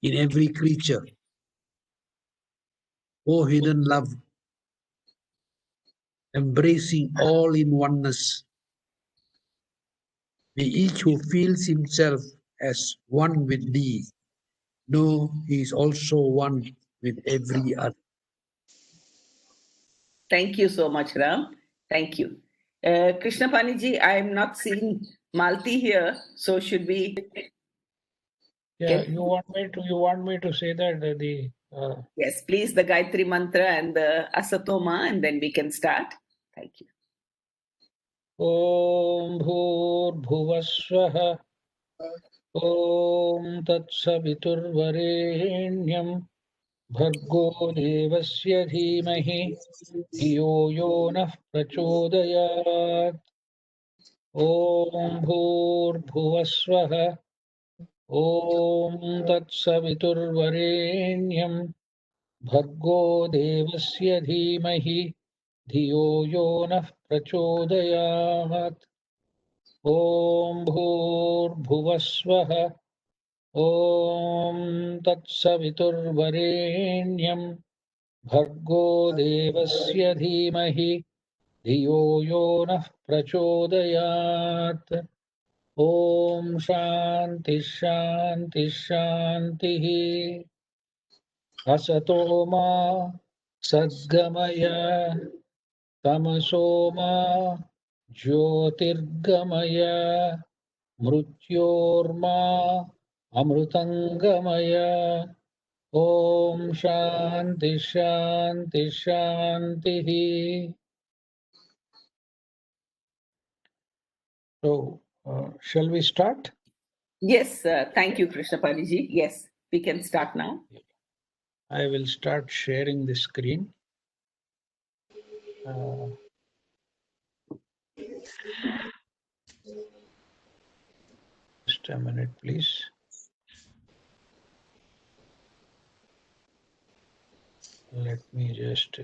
in every creature. O hidden love, embracing all in oneness, may each who feels himself as one with thee know he is also one with every other. Thank you so much, Ram. Thank you. Krishnaphani ji, I am not seeing Malti here, so should we? Yeah, you want me to say that Yes, please, the Gayatri Mantra and the Asatoma, and then we can start. Thank you. Om Bhur-Bhuvasvaha Om Tatsaviturvarenyam Bhargo Devasya Dhimahi Dhiyo Yo Nah Prachodayat Om Bhur-Bhuvasvaha Om Tatsaviturvarenyam Bhargo Devasya Dhimahi Dhiyo Yo Nah Prachodayat Om Bhur-Bhuvasvaha Om Tatsaviturvarenyam Bhargo Devasya Dhimahi Dhiyo Yo Nah Prachodayat Om Shanti Shanti Shanti Asatoma Sadgamaya Tamasoma Jyotirgamaya Mrutyorma Amrutangamaya Om Shanti Shanti Shanti. So, shall we start? Yes, thank you, Krishnaphani ji. Yes, we can start now. I will start sharing the screen. Just a minute, please. Let me just...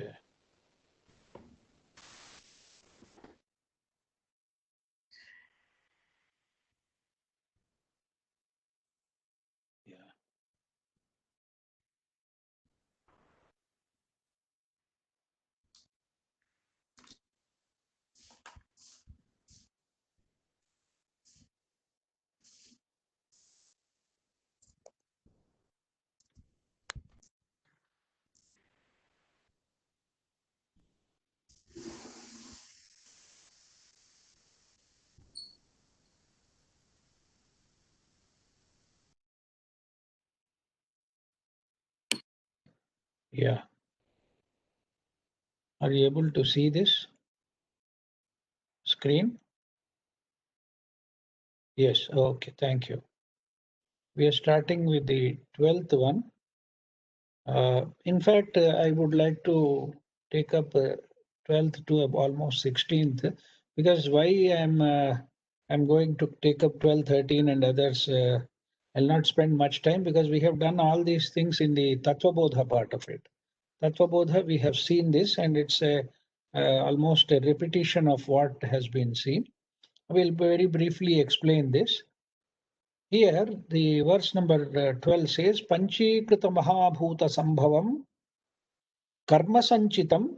Yeah. Are you able to see this screen? Yes. Okay. Thank you. We are starting with the 12th one. In fact, I would like to take up 12th to almost 16th, because why I'm going to take up 12, 13 and others. I'll not spend much time because we have done all these things in the Atmabodha part of it. Atmabodha, we have seen this, and it's almost a repetition of what has been seen. I will very briefly explain this. Here, the verse number 12 says, Panchīkrita Mahabhuta Sambhavam Karma Sanchitam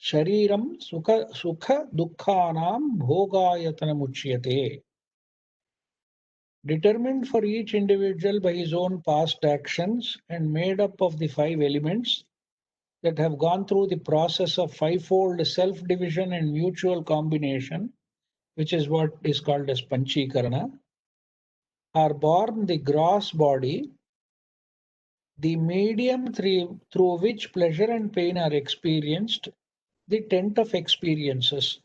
Shariram Sukha Dukkhanam Bhogayatana Muchyate. Determined for each individual by his own past actions and made up of the 5 elements that have gone through the process of 5-fold self-division and mutual combination, which is what is called as Panchikarana, are born the gross body, the medium through which pleasure and pain are experienced, the tent of experiences.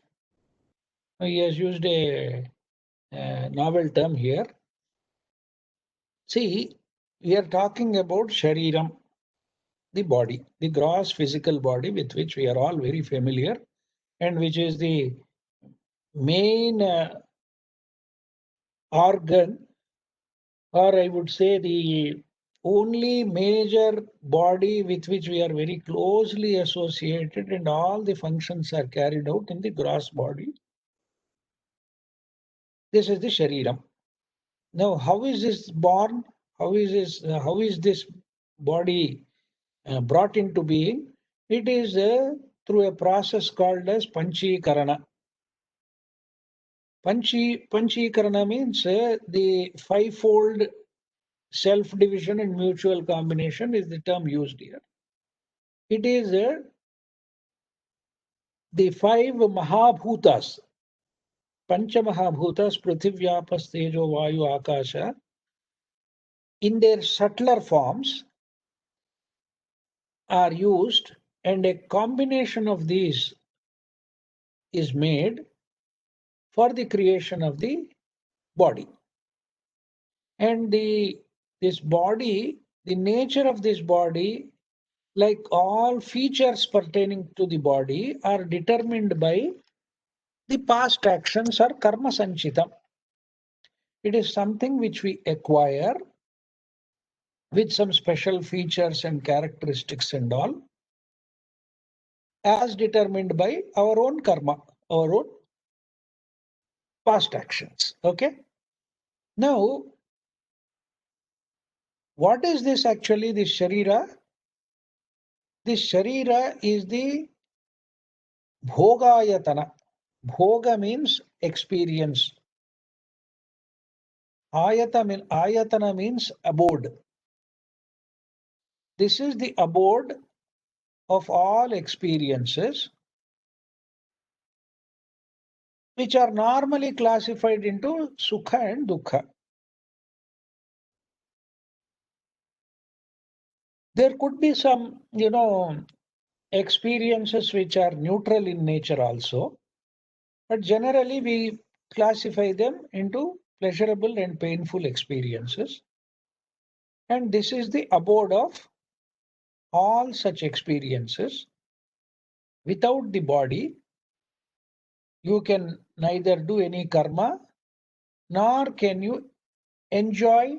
He has used a novel term here. See, we are talking about Shariram, the body, the gross physical body with which we are all very familiar, and which is the main organ, or I would say the only major body with which we are very closely associated, and all the functions are carried out in the gross body. This is the Shariram. Now, how is this born? how is this body brought into being? It is through a process called as Panchikarana. Panchikarana means the fivefold self-division and mutual combination is the term used here. It is the five Mahabhutas, Pancha Mahabhutas, Prithivyapas, Tejo, Vayu, Akasha, in their subtler forms are used, and a combination of these is made for the creation of the body. And this body, the nature of this body, like all features pertaining to the body, are determined by the past actions or karma sanchitam. It is something which we acquire with some special features and characteristics and all, as determined by our own karma, our own past actions. Okay. Now, what is this actually, this Sharira? This Sharira is the Bhogayatana. Bhoga means experience. Ayatana means abode. This is the abode of all experiences, which are normally classified into Sukha and Dukkha. There could be some, experiences which are neutral in nature also, but generally we classify them into pleasurable and painful experiences. And this is the abode of all such experiences. Without the body, you can neither do any karma, nor can you enjoy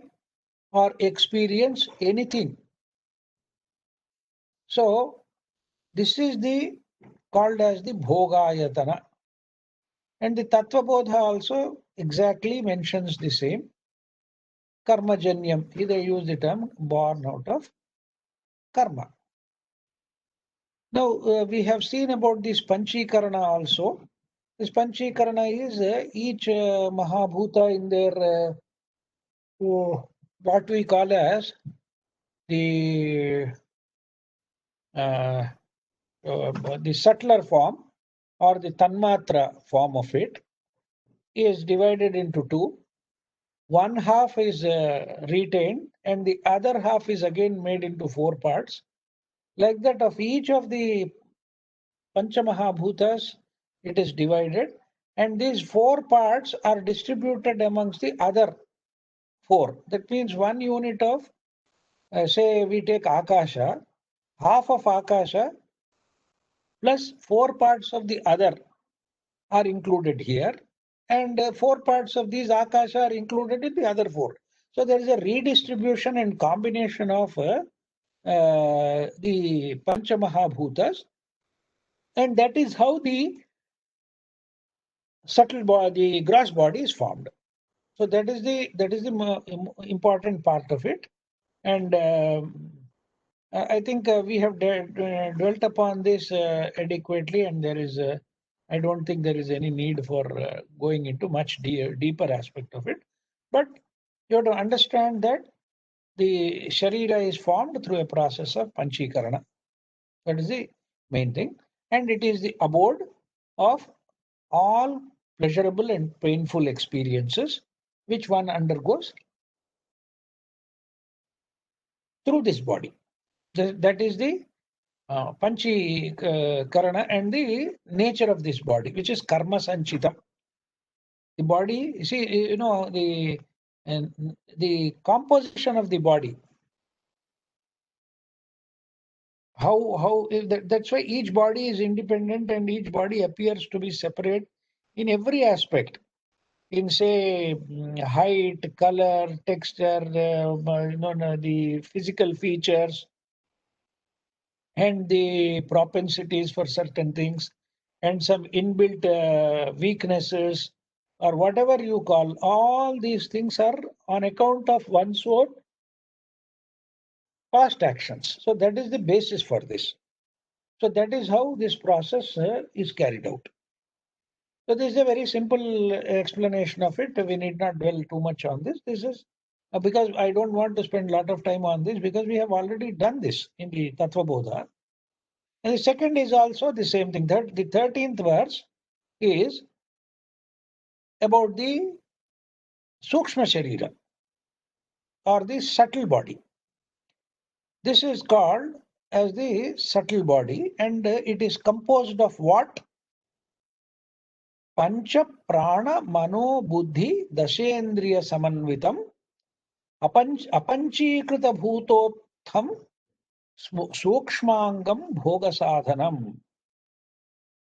or experience anything. So this is called as the Bhogayatana. And the Atmabodha also exactly mentions the same. Karmajanyam, they use the term born out of karma. Now we have seen about this Panchikarana also. This Panchikarana is each Mahabhuta in their what we call as the subtler form or the Tanmatra form of it is divided into two. One half is retained and the other half is again made into four parts. Like that, of each of the Panchamahabhutas, it is divided, and these four parts are distributed amongst the other four. That means one unit of, say we take Akasha, half of Akasha plus four parts of the other are included here, and four parts of these Akasha are included in the other four. So there is a redistribution and combination of the Panchamahabhutas, and that is how the subtle body, the gross body is formed. So that is the important part of it, and I think we have dwelt upon this adequately, and there is I don't think there is any need for going into much deeper aspect of it. But you have to understand that the Sharira is formed through a process of Panchikarana. That is the main thing. And it is the abode of all pleasurable and painful experiences which one undergoes through this body. That is the Panchikarana and the nature of this body, which is karma sanchitam. The body, you see, the composition of the body. That's why each body is independent and each body appears to be separate in every aspect. In, say, height, color, texture, the physical features, and the propensities for certain things, and some inbuilt weaknesses, or whatever you call, all these things are on account of one's own past actions. So that is the basis for this. So that is how this process is carried out. So this is a very simple explanation of it. We need not dwell too much on this. This is because I don't want to spend a lot of time on this, because we have already done this in the Atmabodha. And the second is also the same thing. The 13th verse is about the Sukshma Sharira, or the subtle body. This is called as the subtle body, and it is composed of what? Pancha Prana Mano Buddhi Dashendriya Samanvitam Apanchikruta Bhutotham Sukshmangam Bhoga Sadhanam.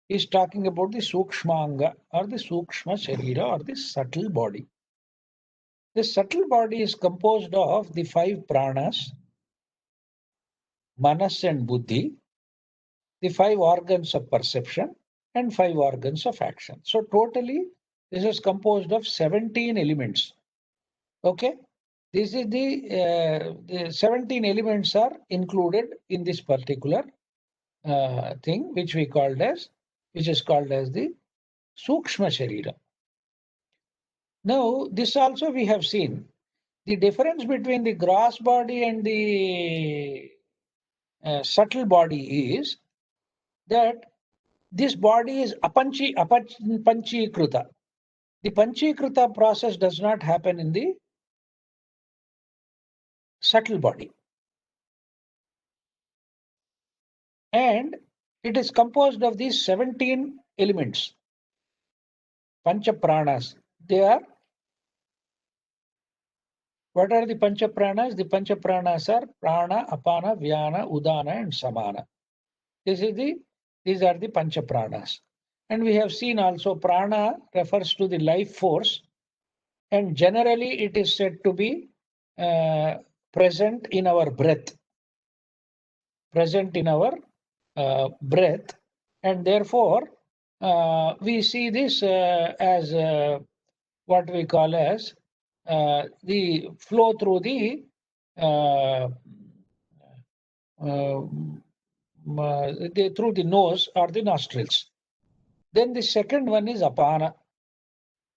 Is talking about the Sukshmanga, or the Sukshma Sharira, or the subtle body. The subtle body is composed of the 5 pranas, Manas and Buddhi, the 5 organs of perception, and 5 organs of action. So totally, this is composed of 17 elements. Okay, this is the 17 elements are included in this particular thing, which is called as the Sukshma Sharira. Now, this also we have seen the difference between the gross body and the subtle body is that this body is panchikruta. The panchikruta process does not happen in the subtle body. And it is composed of these 17 elements, Pancha Pranas. They are, what are the Pancha Pranas? The Pancha Pranas are Prana, Apana, Vyana, Udana, and Samana. These are the Pancha Pranas. And we have seen also Prana refers to the life force, and generally it is said to be present in our breath. And therefore we see this as what we call as the flow through the through the nose or the nostrils. Then the second one is Apana.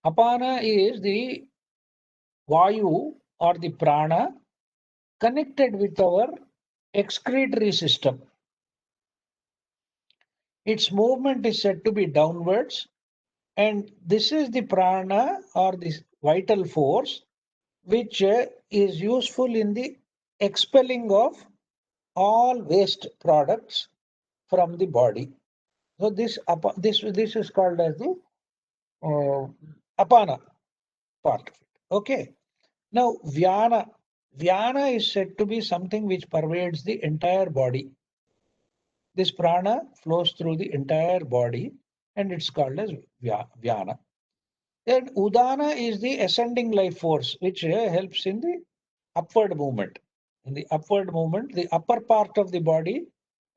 Apana is the Vayu, or the Prana, connected with our excretory system. Its movement is said to be downwards, and this is the Prana, or the vital force, which is useful in the expelling of all waste products from the body. So this is called as the Apana part of it. Okay. Now Vyana is said to be something which pervades the entire body. This prana flows through the entire body, and it's called as Vyana. Then Udana is the ascending life force, which helps in the upward movement. In the upward movement, the upper part of the body,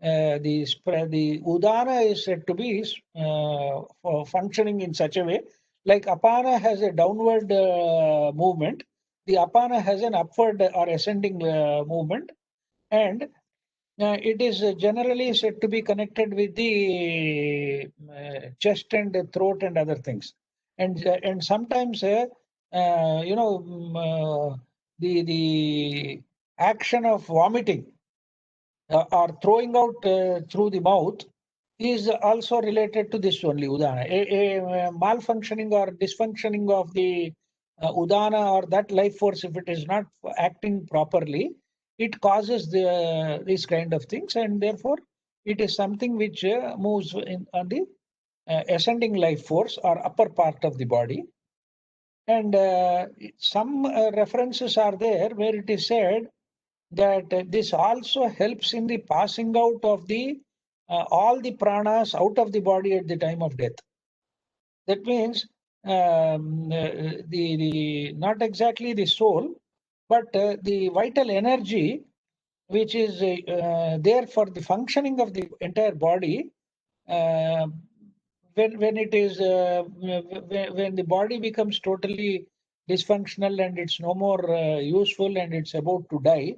the Udana is said to be functioning in such a way, like Apana has a downward movement, the Apana has an upward or ascending movement, and it is generally said to be connected with the chest and the throat and other things. And sometimes, the action of vomiting or throwing out through the mouth is also related to this only, Udana. A malfunctioning or dysfunctioning of the Udana, or that life force, if it is not acting properly, it causes these kind of things, and therefore it is something which moves on the ascending life force, or upper part of the body. And some references are there where it is said that this also helps in the passing out of the all the pranas out of the body at the time of death. That means the not exactly the soul, but the vital energy which is there for the functioning of the entire body. When it is when the body becomes totally dysfunctional and it's no more useful and it's about to die,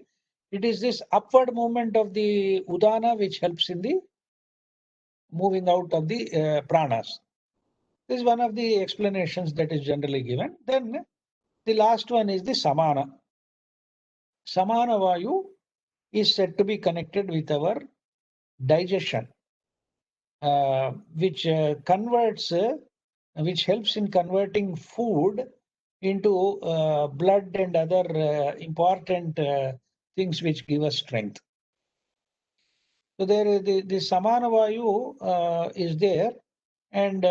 it is this upward movement of the udana which helps in the moving out of the pranas. This is one of the explanations that is generally given. Then the last one is the samana. Samana vayu is said to be connected with our digestion, which which helps in converting food into blood and other important things which give us strength. So there is the samana vayu is there, and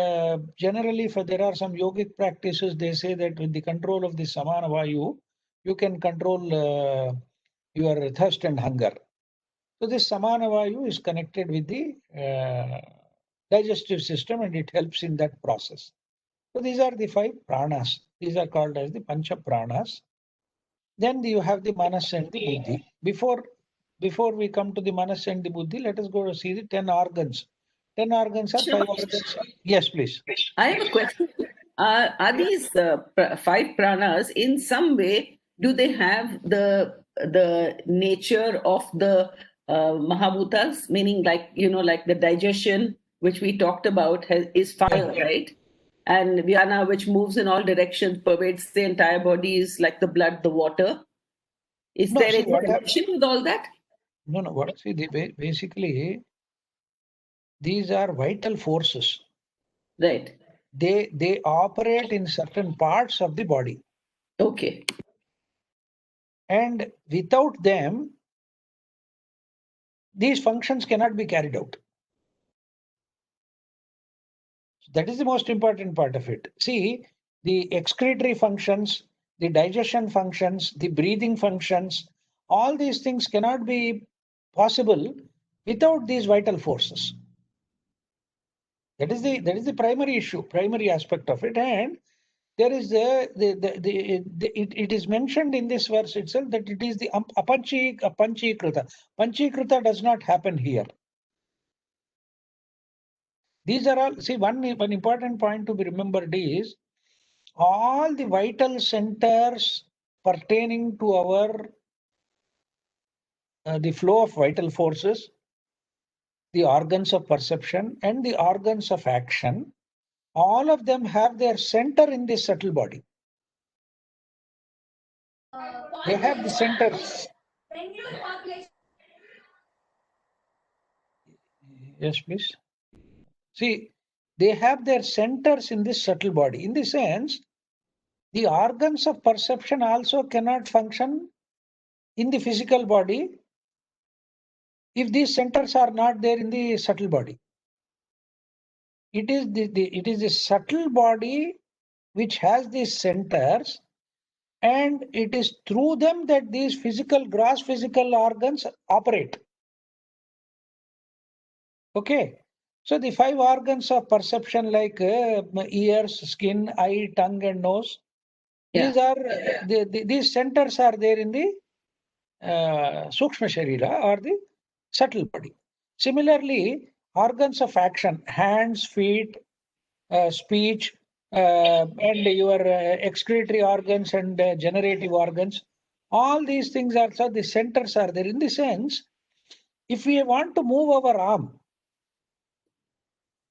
generally there are some yogic practices. They say that with the control of the samana vayu, you can control your thirst and hunger. So this samana vayu is connected with the digestive system, and it helps in that process. So these are the 5 pranas. These are called as the pancha pranas. Then you have the manas and the buddhi. Before we come to the manas and the buddhi, let us go to see the 10 organs. 10 organs are 5 organs. Yes, please. I have a question. Are these 5 pranas in some way? Do they have the nature of the Mahabhutas? Meaning, like like the digestion, which we talked about, is fire, right? And Vyana, which moves in all directions, pervades the entire body, is like the blood, the water. Is there any connection with all that? No. What? See, basically, these are vital forces. Right. They operate in certain parts of the body. Okay. And without them, these functions cannot be carried out. That is the most important part of it. See, the excretory functions, the digestion functions, the breathing functions, all these things cannot be possible without these vital forces. That is the primary issue, primary aspect of it. And there is it is mentioned in this verse itself that it is the panchikrita. Panchikrita does not happen here. These are all, see, one important point to be remembered is all the vital centers pertaining to our the flow of vital forces, the organs of perception and the organs of action, all of them have their center in the subtle body. They have the centers. Yes, please. See, they have their centers in this subtle body. In the sense, the organs of perception also cannot function in the physical body if these centers are not there in the subtle body. It is the subtle body which has these centers, and it is through them that these gross physical organs operate. Okay. So the 5 organs of perception, like ears, skin, eye, tongue, and nose, these are these centers are there in the Sukshma Sharira, or the subtle body. Similarly, organs of action, hands, feet, speech, and your excretory organs and generative organs, all these things are, so the centers are there. In the sense, if we want to move our arm,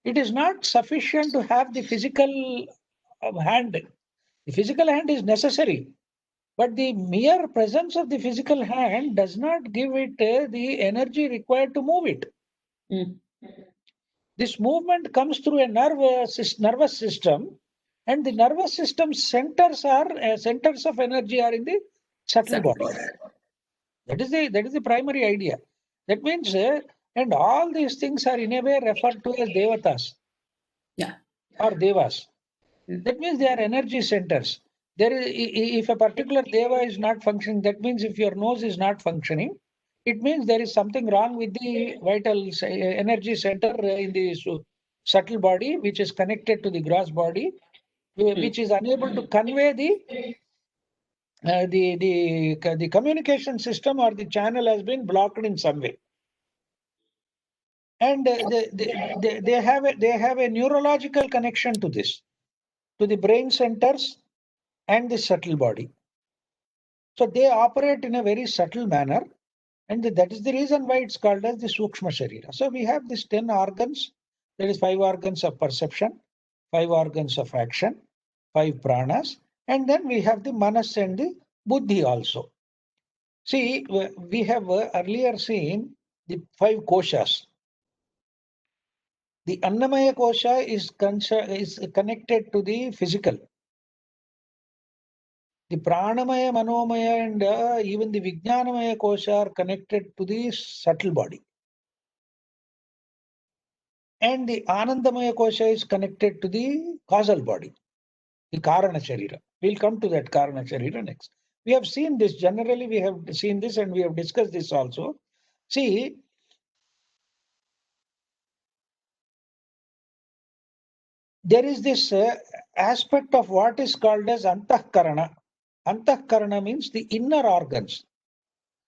it is not sufficient to have the physical hand. The physical hand is necessary, but the mere presence of the physical hand does not give it the energy required to move it. Mm. This movement comes through a nervous system, and the nervous system centers of energy are in the subtle body. That is the primary idea. That means, and all these things are in a way referred to as devatas. Yeah. Or devas. That means they are energy centers. If a particular deva is not functioning, that means if your nose is not functioning, it means there is something wrong with the vital energy center in the subtle body, which is connected to the gross body, which is unable to convey the communication system, or the channel has been blocked in some way. And they have a neurological connection to this, to the brain centers and the subtle body. So they operate in a very subtle manner, And that is the reason why it's called as the Sukshma Sharira. So we have these 10 organs, that is 5 organs of perception, 5 organs of action, 5 pranas, and then we have the Manas and the Buddhi also. See, we have earlier seen the 5 koshas. The Annamaya kosha is connected to the physical. The Pranamaya, Manomaya, and even the Vijnanamaya kosha are connected to the subtle body. And the Anandamaya kosha is connected to the causal body, the Karana Sharira. We'll come to that Karana Sharira next. We have seen this, generally we have seen this and we have discussed this also. See, there is this aspect of what is called as Antahkarana. Antahkarana means the inner organs.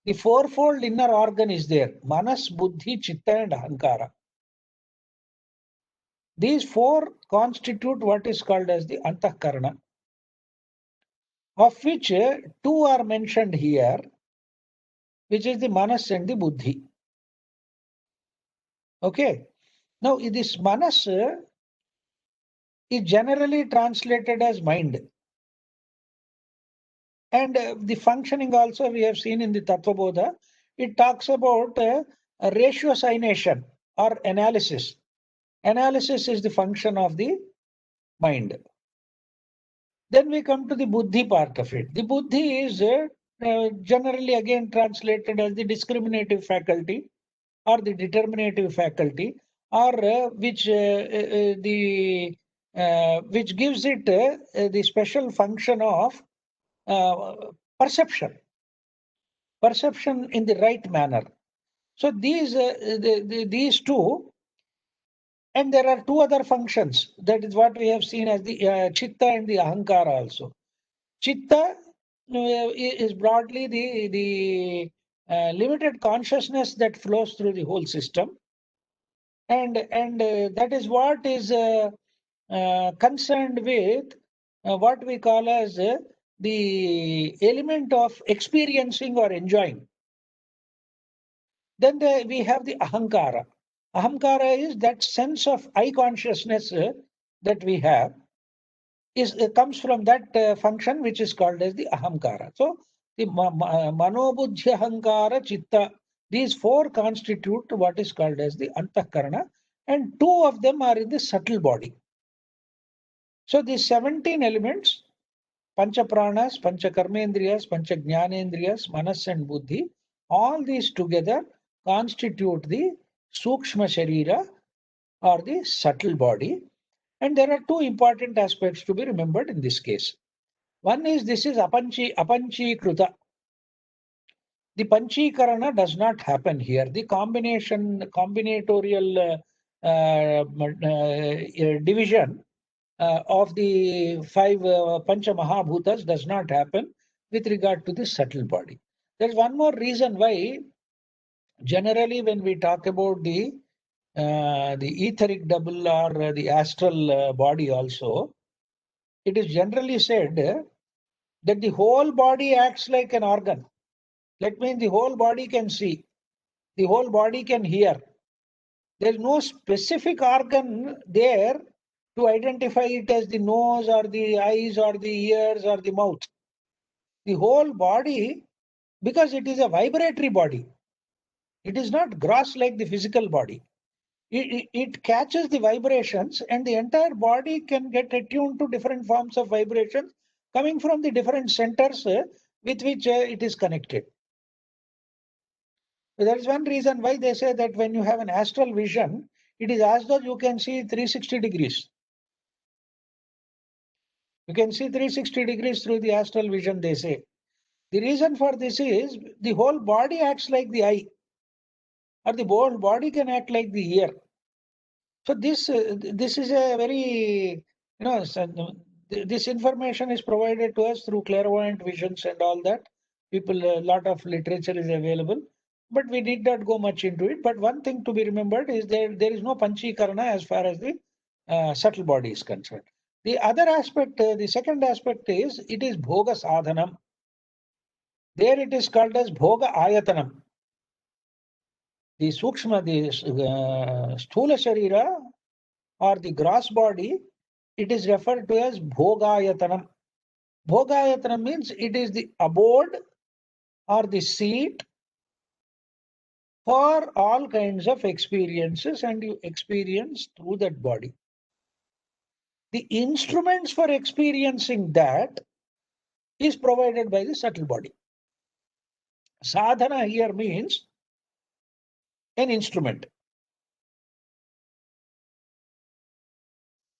The fourfold inner organ is there. Manas, Buddhi, Chitta and Ahankara. These 4 constitute what is called as the Antahkarana, of which 2 are mentioned here, which is the Manas and the Buddhi. Okay. Now, this Manas is generally translated as mind. And the functioning also we have seen in the Atmabodha. It talks about ratiocination or analysis. Analysis is the function of the mind. Then we come to the Buddhi part of it. The Buddhi is generally again translated as the discriminative faculty or the determinative faculty, or which gives it the special function of perception in the right manner. So these 2, and there are 2 other functions. That is what we have seen as the Chitta and the Ahankara also. Chitta is broadly the limited consciousness that flows through the whole system, and that is what is concerned with what we call as the element of experiencing or enjoying. Then we have the Ahankara. Ahankara is that sense of I consciousness that we have. Comes from that function which is called as the Ahamkara. So the Manobuddhi Ahankara Chitta, these 4 constitute what is called as the Antahkarana, and 2 of them are in the subtle body. So these 17 elements, Pancha Pranas, Pancha Karmendriyas, Pancha Jnanendriyas, Manas and Buddhi, all these together constitute the Sukshma Sharira or the subtle body. And there are 2 important aspects to be remembered in this case. One is this is Apanchikruta. The Panchikarana does not happen here. The combinatorial division of the 5 Pancha Mahabhutas does not happen with regard to the subtle body. There is one more reason why generally when we talk about the etheric double or the astral body also, it is generally said that the whole body acts like an organ. That means the whole body can see, the whole body can hear. There is no specific organ there to identify it as the nose or the eyes or the ears or the mouth. The whole body, because it is a vibratory body, it is not gross like the physical body. It catches the vibrations, and the entire body can get attuned to different forms of vibrations coming from the different centers with which it is connected. So that is one reason why they say that when you have an astral vision, it is as though you can see 360 degrees. You can see 360 degrees through the astral vision, they say. The reason for this is the whole body acts like the eye, or the whole body can act like the ear. So this is a very, this information is provided to us through clairvoyant visions and all that. A lot of literature is available, but we need not go much into it. But one thing to be remembered is there is no Panchikarana as far as the subtle body is concerned. The other aspect, the second aspect is it is Bhoga Sadhanam. There it is called as Bhoga Ayatanam. the Sukshma, the Sthula Sharira or the gross body, it is referred to as Bhogayatanam. Bhogayatanam means it is the abode or the seat for all kinds of experiences, and you experience through that body. The instruments for experiencing that is provided by the subtle body. Sadhana here means an instrument.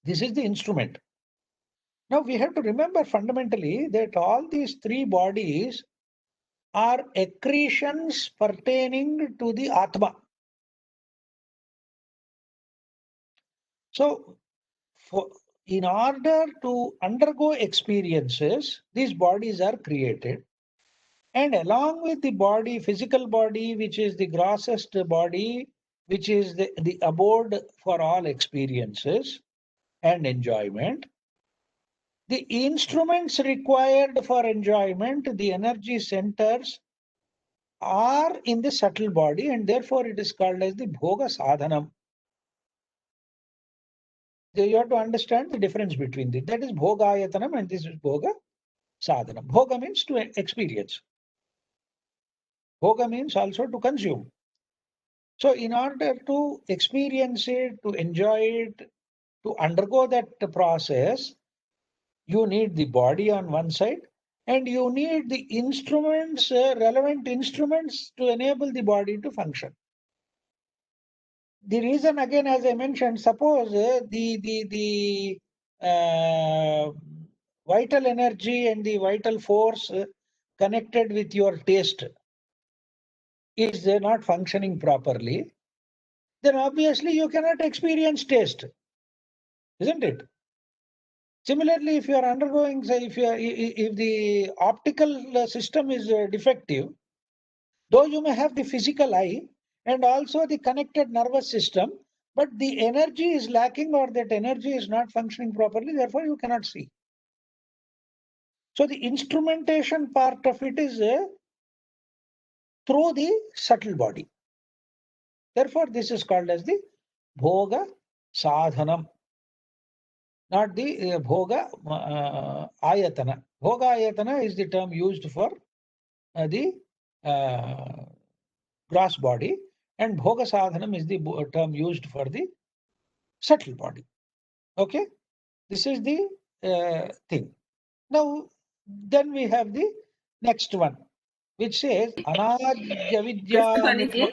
This is the instrument. Now we have to remember fundamentally that all these three bodies are accretions pertaining to the Atma. So in order to undergo experiences, these bodies are created. And along with the body, physical body, which is the grossest body, which is the abode for all experiences and enjoyment, the instruments required for enjoyment, the energy centers, are in the subtle body, and therefore it is called as the Bhoga Sadhanam. You have to understand the difference between this. That is Bhogayatanam and this is Bhoga Sadhanam. Bhoga means to experience. Bhoga means also to consume. So in order to experience it, to enjoy it, to undergo that process, you need the body on one side and you need the instruments, relevant instruments to enable the body to function. The reason again, as I mentioned, suppose the vital energy and the vital force connected with your taste is not functioning properly, then obviously you cannot experience taste, isn't it? Similarly, if you are undergoing, say, if the optical system is defective, though you may have the physical eye and also the connected nervous system, but the energy is lacking or that energy is not functioning properly, therefore you cannot see. So the instrumentation part of it is through the subtle body. Therefore, this is called as the Bhoga Sadhanam, not the Bhoga Ayatana. Bhoga Ayatana is the term used for the gross body, and Bhoga Sadhanam is the term used for the subtle body. Okay, this is the thing. Now, then we have the next one, which says Anadya Vidya.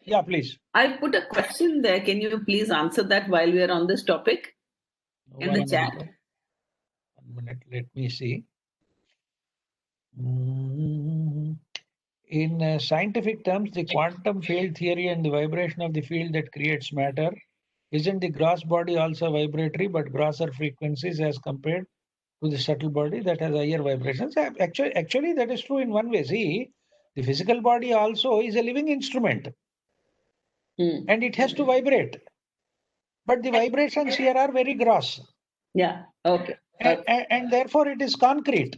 Yeah, please. I put a question there. Can you please answer that while we are on this topic in the chat? 1 minute, let me see. In scientific terms, the quantum field theory and the vibration of the field that creates matter, isn't the gross body also vibratory but grosser frequencies as compared to the subtle body that has higher vibrations? Actually, that is true in one way. See, the physical body also is a living instrument and it has to vibrate. But the vibrations here are very gross. Yeah, okay. And therefore it is concrete.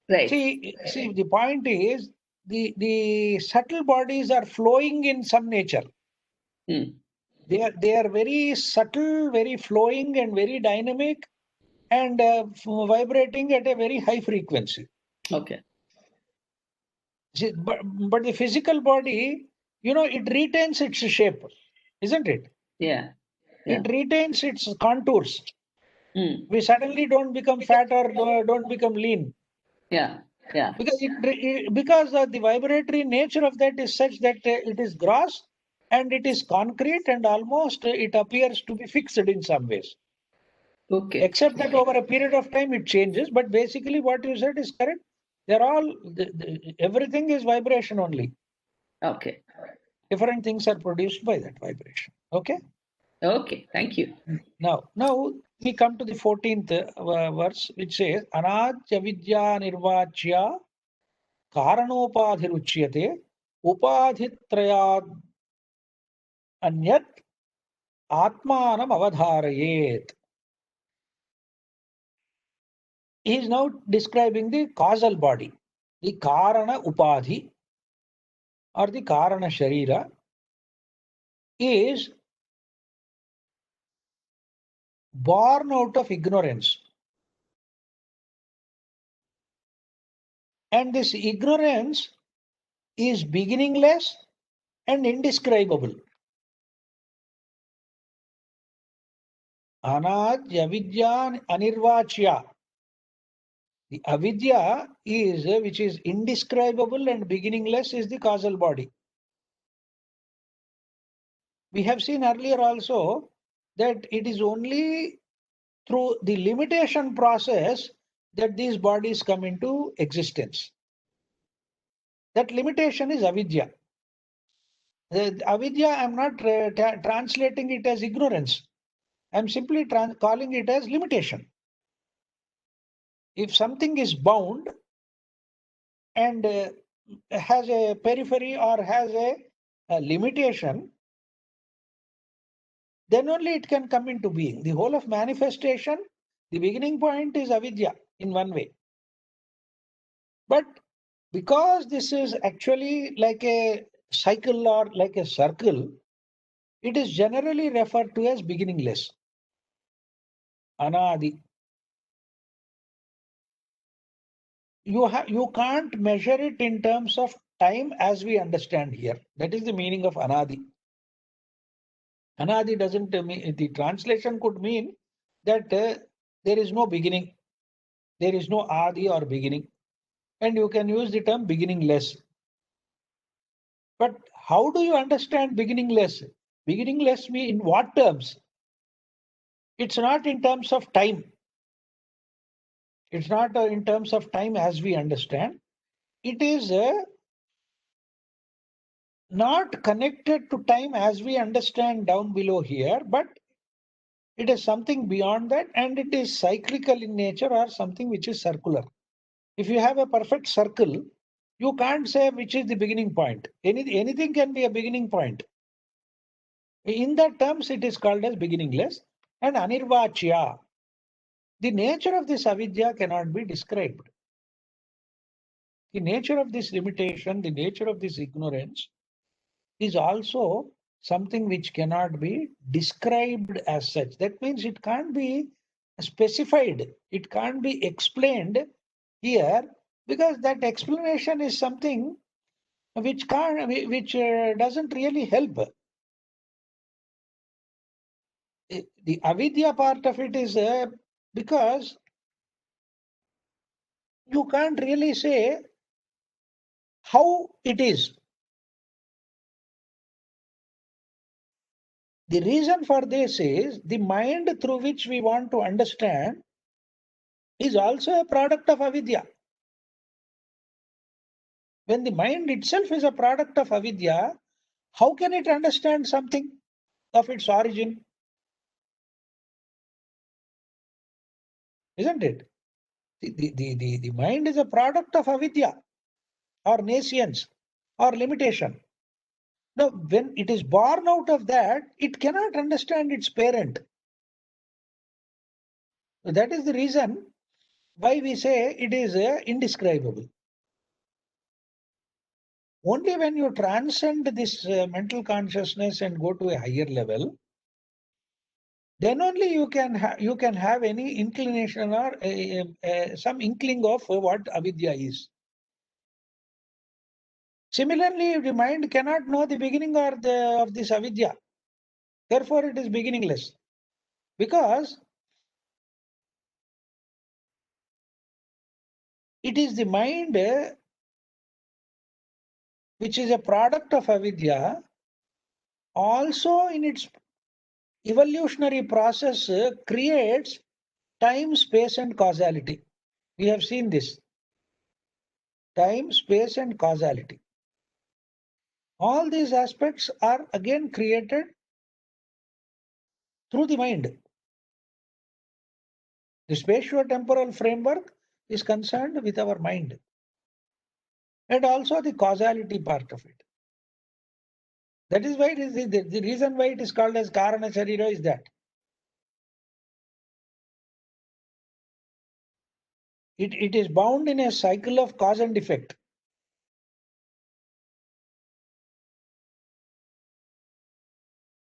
Right. See, the point is the subtle bodies are flowing in some nature. They are very subtle, very flowing and very dynamic and vibrating at a very high frequency. Okay. See, but the physical body, it retains its shape, isn't it? Yeah. It retains its contours. We suddenly don't become fat or don't become lean. Yeah. Yeah. Because the vibratory nature of that is such that it is gross and it is concrete and almost it appears to be fixed in some ways. Okay. Except that over a period of time it changes, but basically what you said is correct. They're all everything is vibration only. Okay. Different things are produced by that vibration. Okay. Okay. Thank you. Now we come to the 14th verse, which says Anadya Vidya Nirvachya Karanopathiruchyate Upadhitrayad Anyat Atmanam Avadharayet. He is now describing the causal body, the Karana Upadhi or the Karana Sharira, is born out of ignorance. And this ignorance is beginningless and indescribable. Anadya avidya anirvachya. The avidya is which is indescribable and beginningless is the causal body. We have seen earlier also that it is only through the limitation process that these bodies come into existence. That limitation is avidya. The avidya, I'm not translating it as ignorance. I'm simply calling it as limitation. If something is bound and has a periphery or has a limitation, then only it can come into being. The whole of manifestation, the beginning point is avidya in one way. But because this is actually like a cycle or like a circle, it is generally referred to as beginningless. Anadi. You can't measure it in terms of time as we understand here. That is the meaning of anadi. Anadi doesn't mean, the translation could mean that there is no beginning, there is no adi or beginning, and you can use the term beginningless. But how do you understand beginningless? Beginningless mean in what terms? It's not in terms of time. It's not in terms of time as we understand. It is not connected to time as we understand down below here, but it is something beyond that, and it is cyclical in nature or something which is circular. If you have a perfect circle, you can't say which is the beginning point. Anything can be a beginning point. In that terms, it is called as beginningless. And anirvachya, the nature of this avidya cannot be described. The nature of this limitation, the nature of this ignorance is also something which cannot be described as such. That means it can't be specified, it can't be explained here, because that explanation is something which doesn't really help. The avidya part of it is because you can't really say how it is. The reason for this is the mind through which we want to understand is also a product of avidya. When the mind itself is a product of avidya, how can it understand something of its origin? Isn't it? The mind is a product of avidya or nescience or limitation. Now, when it is born out of that, it cannot understand its parent. That is the reason why we say it is indescribable. Only when you transcend this mental consciousness and go to a higher level, then only you can have any inclination or some inkling of what avidya is. Similarly, the mind cannot know the beginning of this avidya. Therefore, it is beginningless. Because it is the mind which is a product of avidya, also in its evolutionary process creates time, space, and causality. We have seen this. Time, space, and causality. All these aspects are again created through the mind. The spatio-temporal framework is concerned with our mind. And also the causality part of it. That is why the reason why it is called as Karana Sharira is that. It is bound in a cycle of cause and effect.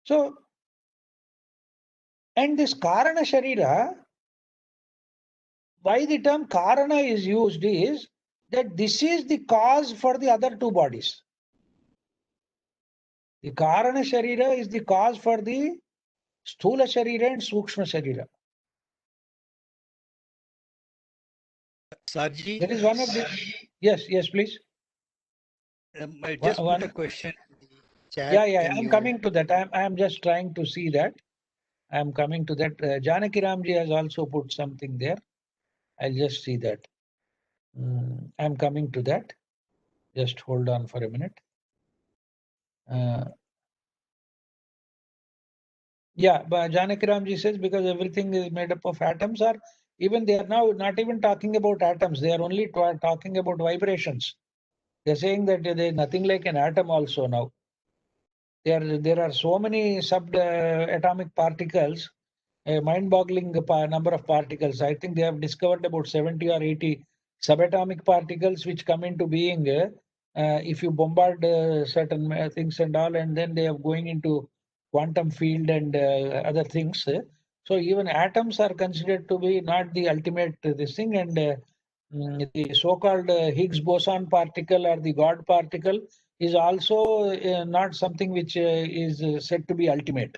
So, and this Karana Sharira, why the term Karana is used is that this is the cause for the other two bodies. The Karana Sharira is the cause for the Sthula Sharira and Sukshma Sharira. Sarji, That is one of the. Yes, please. I just put a question in the chat. Yeah. I'm coming to that. I'm just trying to see that. I'm coming to that. Janaki Ramji has also put something there. I'll just see that. I'm coming to that. Just hold on for a minute. Yeah, but Janaki Ramji says because everything is made up of atoms, or even they are now not even talking about atoms. They are only talking about vibrations. They're saying that there is nothing like an atom also now. There are so many subatomic particles, a mind-boggling number of particles. I think they have discovered about 70 or 80 subatomic particles which come into being if you bombard certain things and all, and then they are going into quantum field and other things. So even atoms are considered to be not the ultimate this thing, and the so-called Higgs boson particle or the God particle is also not something which is said to be ultimate.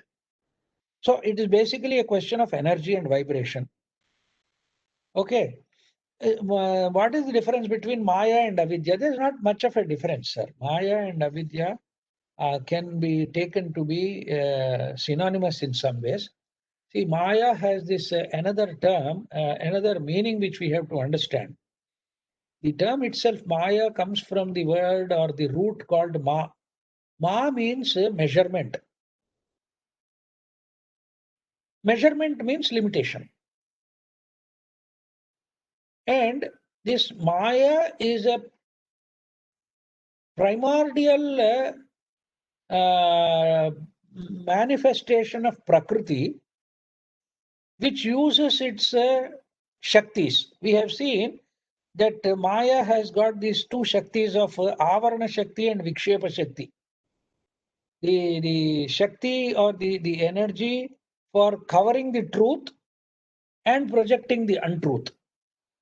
So it is basically a question of energy and vibration. Okay. What is the difference between Maya and Avidya? There is not much of a difference, sir. Maya and Avidya can be taken to be synonymous in some ways. See, Maya has this another term, another meaning which we have to understand. The term itself, Maya, comes from the word or the root called Ma. Ma means measurement. Measurement means limitation. And this Maya is a primordial manifestation of Prakriti, which uses its Shaktis. We have seen that Maya has got these two Shaktis of Avarana Shakti and Vikshepa Shakti. The Shakti or the energy for covering the truth and projecting the untruth.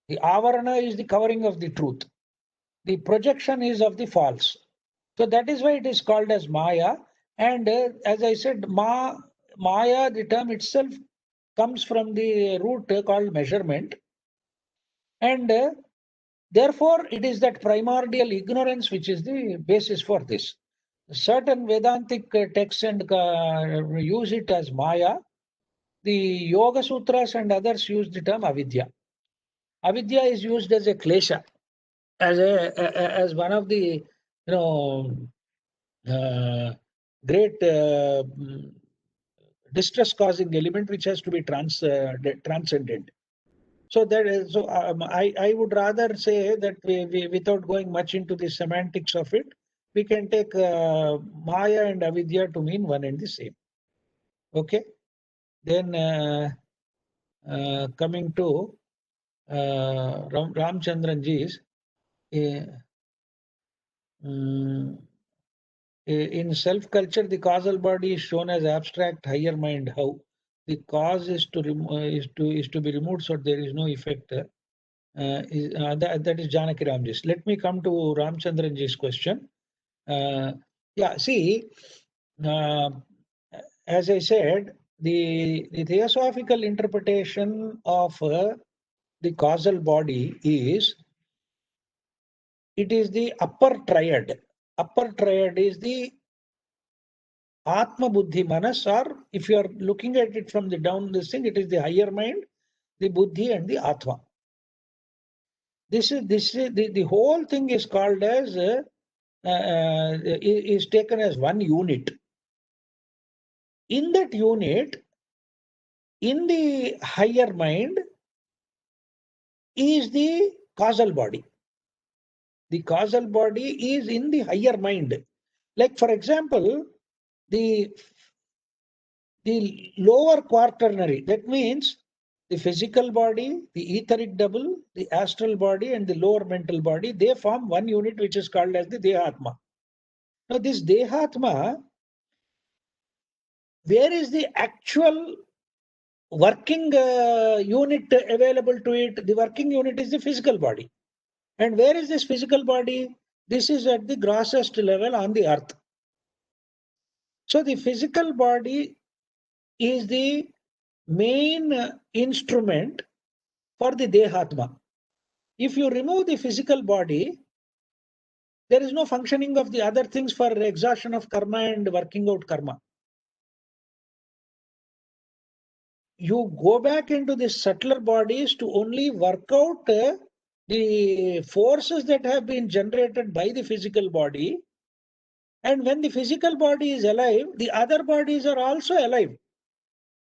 The Avarana is the covering of the truth. The projection is of the false. So that is why it is called as Maya. And as I said, Maya, the term itself comes from the root called measurement. And therefore, it is that primordial ignorance which is the basis for this. Certain Vedantic texts and use it as Maya. The Yoga Sutras and others use the term Avidya. Avidya is used as a klesha, as one of the great distress-causing element which has to be transcended. So that is so. I would rather say that we without going much into the semantics of it, we can take Maya and Avidya to mean one and the same. Okay. Then coming to Ramchandranji's. In self-culture, the causal body is shown as abstract higher mind. How the cause is to be removed, so there is no effect. That is Janaki Ramji's. Let me come to Ramchandranji's question. See, as I said, the theosophical interpretation of the causal body is it is the upper triad. Upper triad is the Atmabodha Manas, or if you are looking at it from the down this thing, it is the higher mind, the Buddhi and the Atma. This is the whole thing is called as is taken as one unit. In that unit, in the higher mind, is the causal body. The causal body is in the higher mind. Like for example, the lower quaternary, that means the physical body, the etheric double, the astral body, and the lower mental body, they form one unit which is called as the Dehatma. Now, this Dehatma, where is the actual working unit available to it? The working unit is the physical body. And where is this physical body? This is at the grossest level on the earth. So the physical body is the main instrument for the Dehatma. If you remove the physical body, there is no functioning of the other things for exhaustion of karma and working out karma. You go back into the subtler bodies to only work out the forces that have been generated by the physical body. And when the physical body is alive, the other bodies are also alive.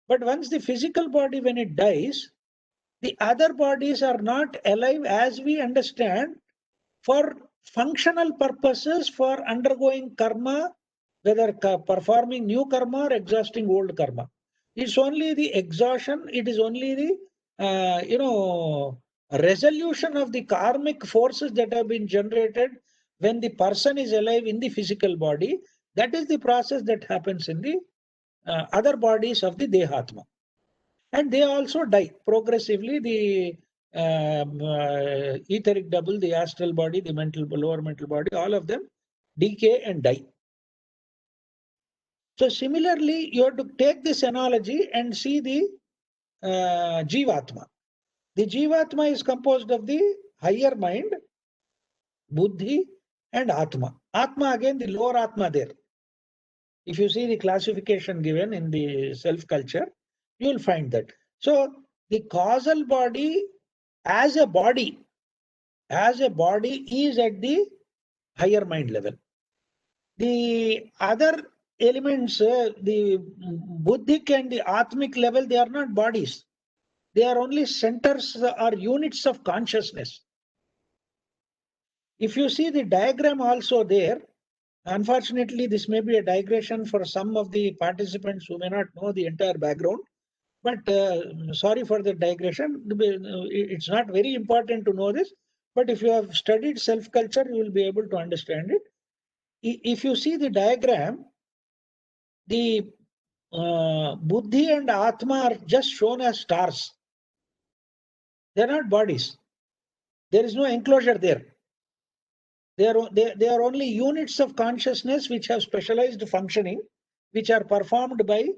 But once the physical body, when it dies, the other bodies are not alive as we understand for functional purposes, for undergoing karma, whether performing new karma or exhausting old karma. It's only the exhaustion, it is only the resolution of the karmic forces that have been generated when the person is alive in the physical body. That is the process that happens in the other bodies of the Dehatma. And they also die progressively. The etheric double, the astral body, the lower mental body, all of them decay and die. So similarly, you have to take this analogy and see the Jivatma. The Jivatma is composed of the higher mind, Buddhi, and Atma. Atma, again, the lower Atma there. If you see the classification given in the self-culture, you will find that. So the causal body as a body is at the higher mind level. The other elements, the buddhic and the atmic level, they are not bodies. They are only centers or units of consciousness. If you see the diagram also there, unfortunately, this may be a digression for some of the participants who may not know the entire background. But sorry for the digression. It's not very important to know this. But if you have studied self-culture, you will be able to understand it. If you see the diagram, the Buddhi and Atma are just shown as stars. They're not bodies. There is no enclosure there. They are only units of consciousness which have specialized functioning, which are performed by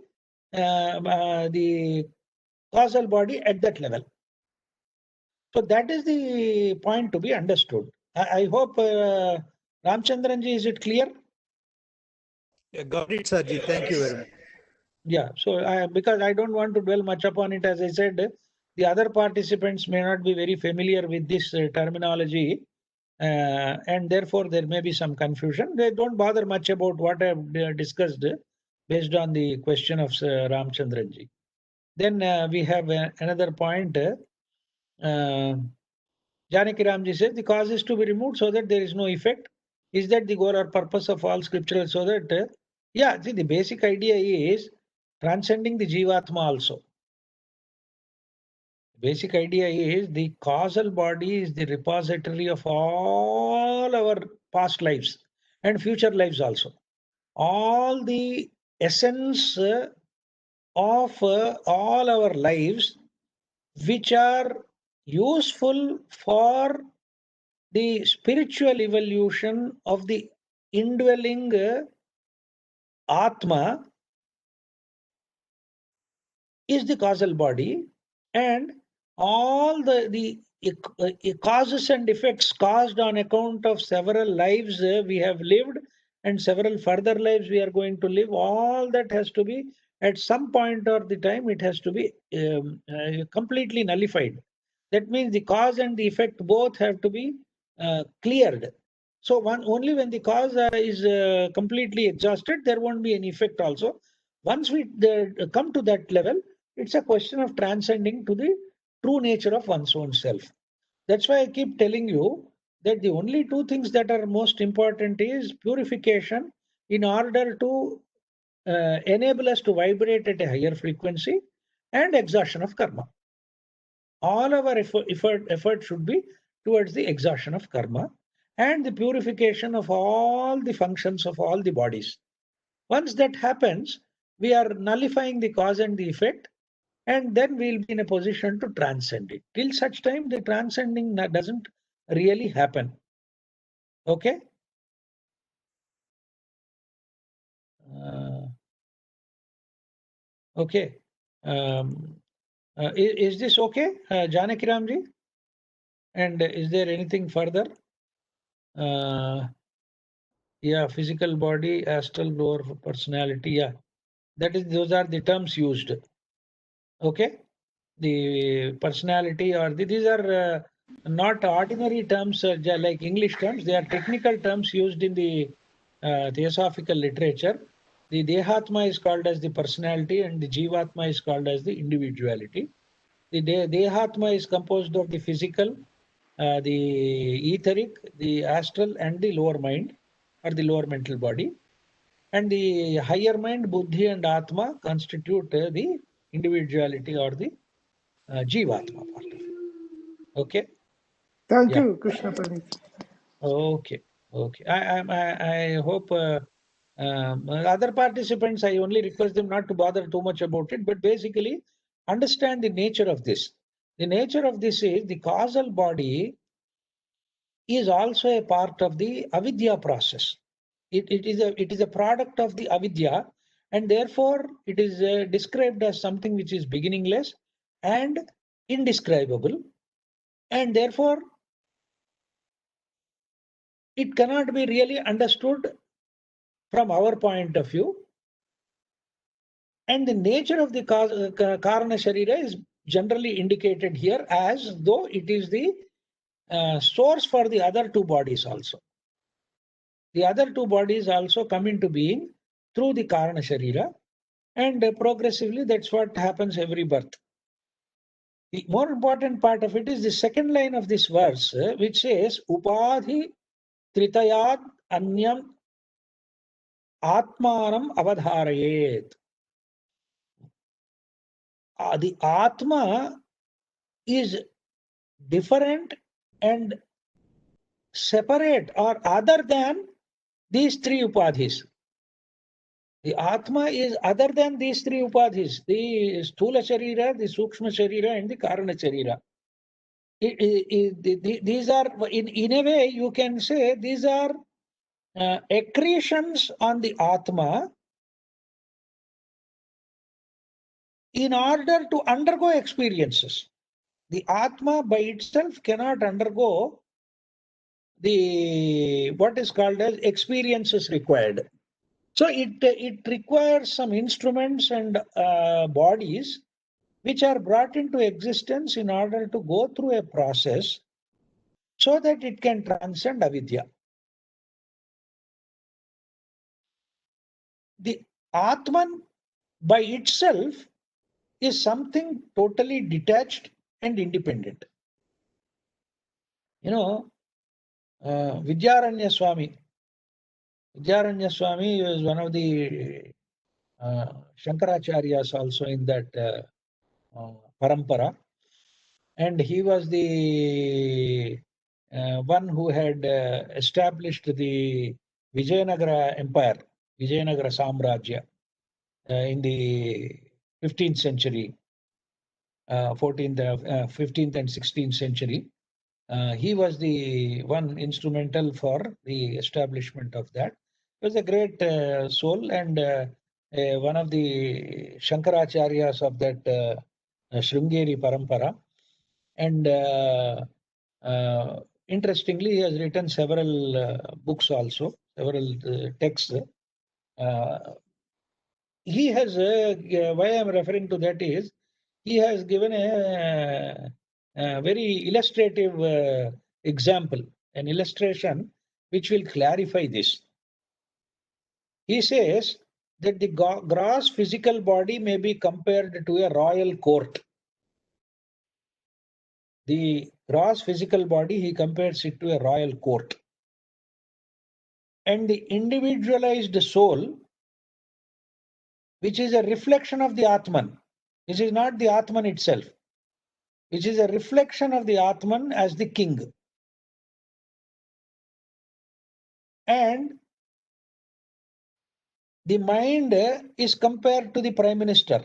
the causal body at that level. So that is the point to be understood. I hope Ramchandranji, is it clear? Yeah, got it, Sarji. Thank you very much. Yeah, so because I don't want to dwell much upon it, as I said, the other participants may not be very familiar with this terminology, and therefore there may be some confusion. They don't bother much about what I have discussed based on the question of Ramchandranji. Then we have another point. Janaki Ramji says the cause is to be removed so that there is no effect. Is that the goal or purpose of all scriptural? So that, yeah, see, the basic idea is transcending the Jivatma also. Basic idea is the causal body is the repository of all our past lives and future lives also. All the essence of all our lives which are useful for the spiritual evolution of the indwelling Atma is the causal body, and all the causes and effects caused on account of several lives we have lived and several further lives we are going to live, all that has to be at some point or the time it has to be completely nullified. That means the cause and the effect both have to be cleared. So only when the cause is completely exhausted, there won't be any effect also. Once we come to that level, it's a question of transcending to the true nature of one's own self. That's why I keep telling you that the only two things that are most important is purification in order to enable us to vibrate at a higher frequency, and exhaustion of karma. All our effort should be towards the exhaustion of karma and the purification of all the functions of all the bodies. Once that happens, we are nullifying the cause and the effect, and then we'll be in a position to transcend it. Till such time, the transcending doesn't really happen. Okay? Okay. Is this okay, Janaki Ramji? And is there anything further? Yeah, physical body, astral lower personality. Yeah, those are the terms used. Okay, the personality or these are not ordinary terms like English terms. They are technical terms used in the theosophical literature. The Dehatma is called as the personality, and the Jivatma is called as the individuality. The Dehatma is composed of the physical, the etheric, the astral, and the lower mind or the lower mental body. And the higher mind, Buddhi and Atma constitute the individuality or the Jivatma part of it. Okay? Thank you, Krishnaphani. Okay. Okay. I hope other participants, I only request them not to bother too much about it, but basically understand the nature of this. The nature of this is the causal body is also a part of the avidya process. It is a product of the avidya, and therefore it is described as something which is beginningless and indescribable, and therefore it cannot be really understood from our point of view. And the nature of the karana sharira is generally indicated here as though it is the source for the other two bodies also. The other two bodies also come into being through the karana sharira, and progressively that's what happens every birth. The more important part of it is the second line of this verse, which says upadhi tritayad anyam atmanam avadharayet. The atma is different and separate or other than these three upadhis. The Atma is other than these three upadhis, the Sthula Sharira, the Sukshma Sharira, and the Karana Sharira. These are, in a way, you can say, these are accretions on the Atma in order to undergo experiences. The Atma by itself cannot undergo the what is called as experiences required. So it requires some instruments and bodies which are brought into existence in order to go through a process so that it can transcend avidya. The Atman by itself is something totally detached and independent. You know, Vidyaranya Swami is one of the Shankaracharyas also in that parampara, and he was the one who had established the Vijayanagara Empire, Vijayanagara Samrajya in the 15th century, 15th and 16th century. He was the one instrumental for the establishment of that. He was a great soul and one of the Shankaracharyas of that Sringeri Parampara. And interestingly, he has written several books also, several texts. He has, why I am referring to that is, he has given a very illustrative example, an illustration which will clarify this. He says that the gross physical body may be compared to a royal court. The gross physical body, he compares it to a royal court. And the individualized soul, which is a reflection of the Atman, which is not the Atman itself, which is a reflection of the Atman as the king. And the mind is compared to the prime minister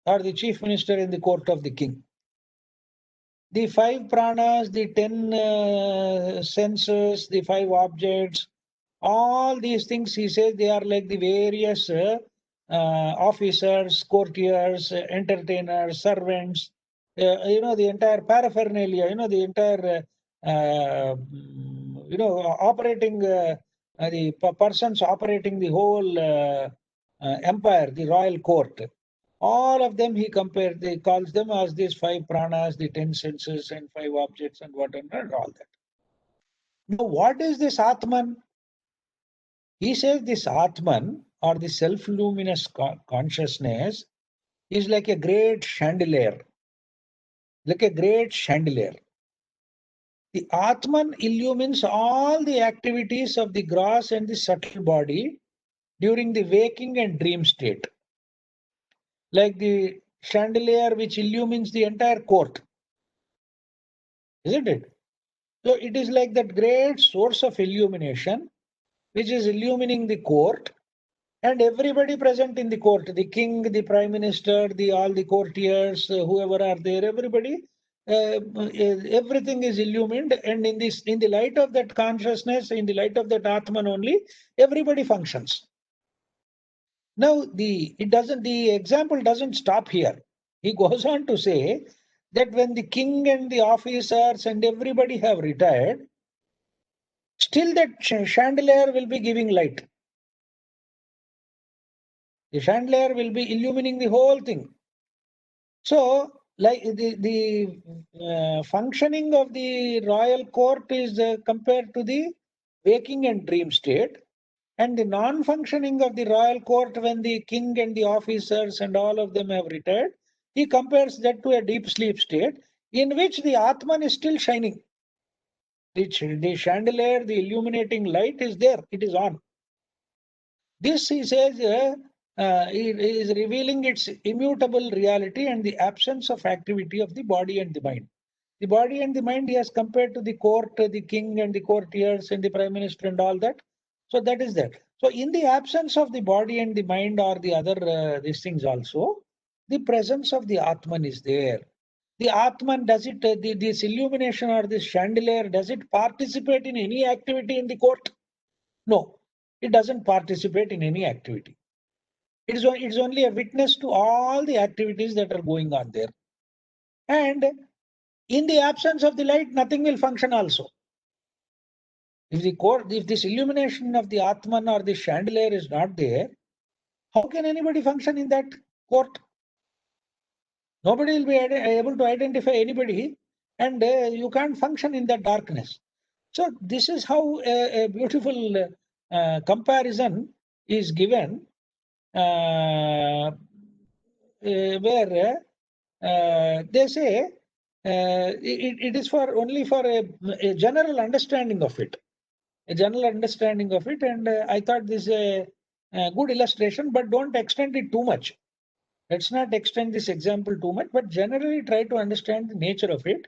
or the chief minister in the court of the king. The 5 pranas, the 10 senses, the 5 objects, all these things, he says, they are like the various officers, courtiers, entertainers, servants, the entire paraphernalia, the entire, operating, the persons operating the whole empire, the royal court. All of them he calls them as these 5 pranas, the 10 senses and 5 objects and whatever, and all that. Now, what is this Atman? He says this Atman, or the self-luminous consciousness, is like a great chandelier. Like a great chandelier. The Atman illumines all the activities of the gross and the subtle body during the waking and dream state. Like the chandelier which illumines the entire court. Isn't it? So it is like that great source of illumination which is illumining the court. And everybody present in the court, the king, the prime minister, all the courtiers, whoever are there, everybody, everything is illumined. And in the light of that consciousness, in the light of that Atman only, everybody functions. Now, the example doesn't stop here. He goes on to say that when the king and the officers and everybody have retired, still that chandelier will be giving light. The chandelier will be illumining the whole thing. So, like the functioning of the royal court is compared to the waking and dream state, and the non-functioning of the royal court when the king and the officers and all of them have retired, he compares that to a deep sleep state in which the Atman is still shining. The chandelier, the illuminating light is there, it is on. This, he says, it is revealing its immutable reality and the absence of activity of the body and the mind. The body and the mind he has compared to the court, the king and the courtiers and the prime minister and all that. So that is that. So in the absence of the body and the mind or the other these things also, the presence of the Atman is there. The Atman, does it, this illumination or this chandelier, does it participate in any activity in the court? No. It doesn't participate in any activity. It's only a witness to all the activities that are going on there. And in the absence of the light, nothing will function also. If this illumination of the Atman or the chandelier is not there, how can anybody function in that court? Nobody will be able to identify anybody, and you can't function in that darkness. So this is how a beautiful comparison is given, where they say it is only for a general understanding of it. A general understanding of it, and I thought this is a good illustration, but don't extend it too much. Let's not extend this example too much, but generally try to understand the nature of it.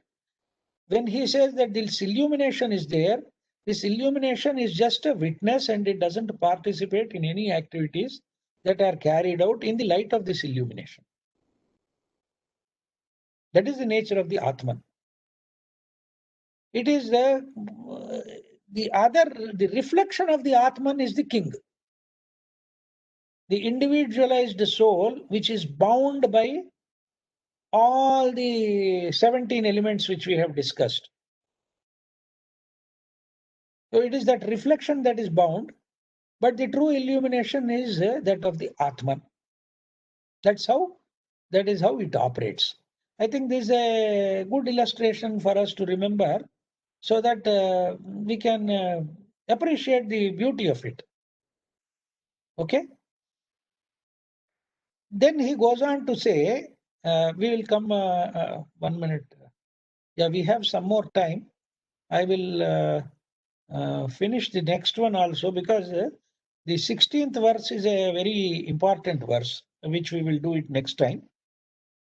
When he says that this illumination is there, this illumination is just a witness and it doesn't participate in any activities that are carried out in the light of this illumination. That is the nature of the Atman. It is the reflection of the Atman is the king. The individualized soul, which is bound by all the 17 elements which we have discussed. So it is that reflection that is bound, but the true illumination is that of the Atman. That is how it operates. I think this is a good illustration for us to remember so that we can appreciate the beauty of it. Okay? Then he goes on to say, we will come 1 minute. Yeah, we have some more time. I will finish the next one also, because the 16th verse is a very important verse, which we will do it next time.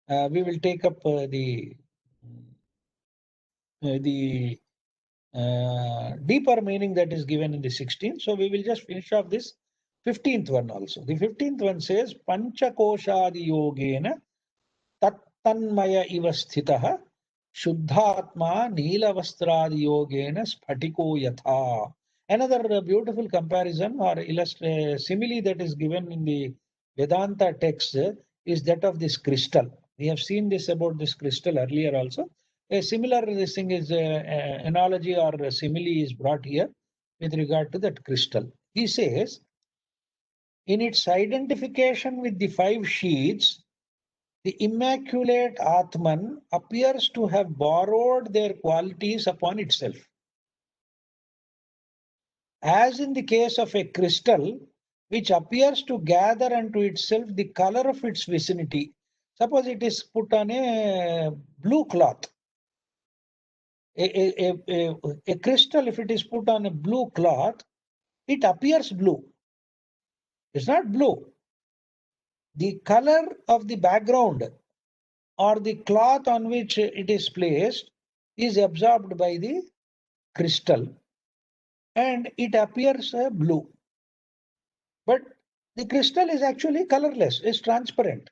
We will take up the deeper meaning that is given in the 16th. So we will just finish off this 15th one also. The 15th one says, Panchakoshadi yogena tattanmaya iva sthitaha shuddhatma neelavastradi yogena sphatiko yatha. Another beautiful comparison or simile that is given in the Vedanta text is that of this crystal. We have seen this about this crystal earlier also. A similar thing is analogy or simile is brought here with regard to that crystal. He says, in its identification with the 5 sheets, the immaculate Atman appears to have borrowed their qualities upon itself. As in the case of a crystal, which appears to gather unto itself the color of its vicinity. Suppose it is put on a blue cloth. A crystal, if it is put on a blue cloth, it appears blue. It's not blue. The color of the background or the cloth on which it is placed is absorbed by the crystal and it appears blue. But the crystal is actually colorless, it's transparent.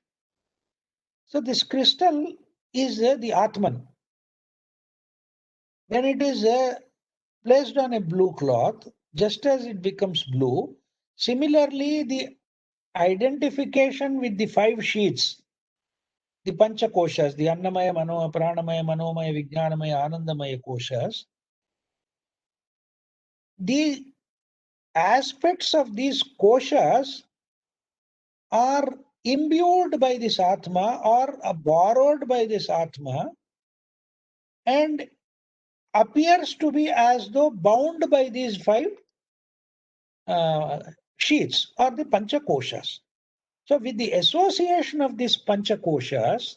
So this crystal is the Atman. When it is placed on a blue cloth, just as it becomes blue, similarly the identification with the 5 sheets, the Pancha Koshas, the Annamaya, Mano, Pranamaya, Manomaya, Vijnanamaya, Anandamaya Koshas, the aspects of these koshas are imbued by this Atma or are borrowed by this Atma and appears to be as though bound by these 5 sheets or the Pancha Koshas. So with the association of these Pancha Koshas,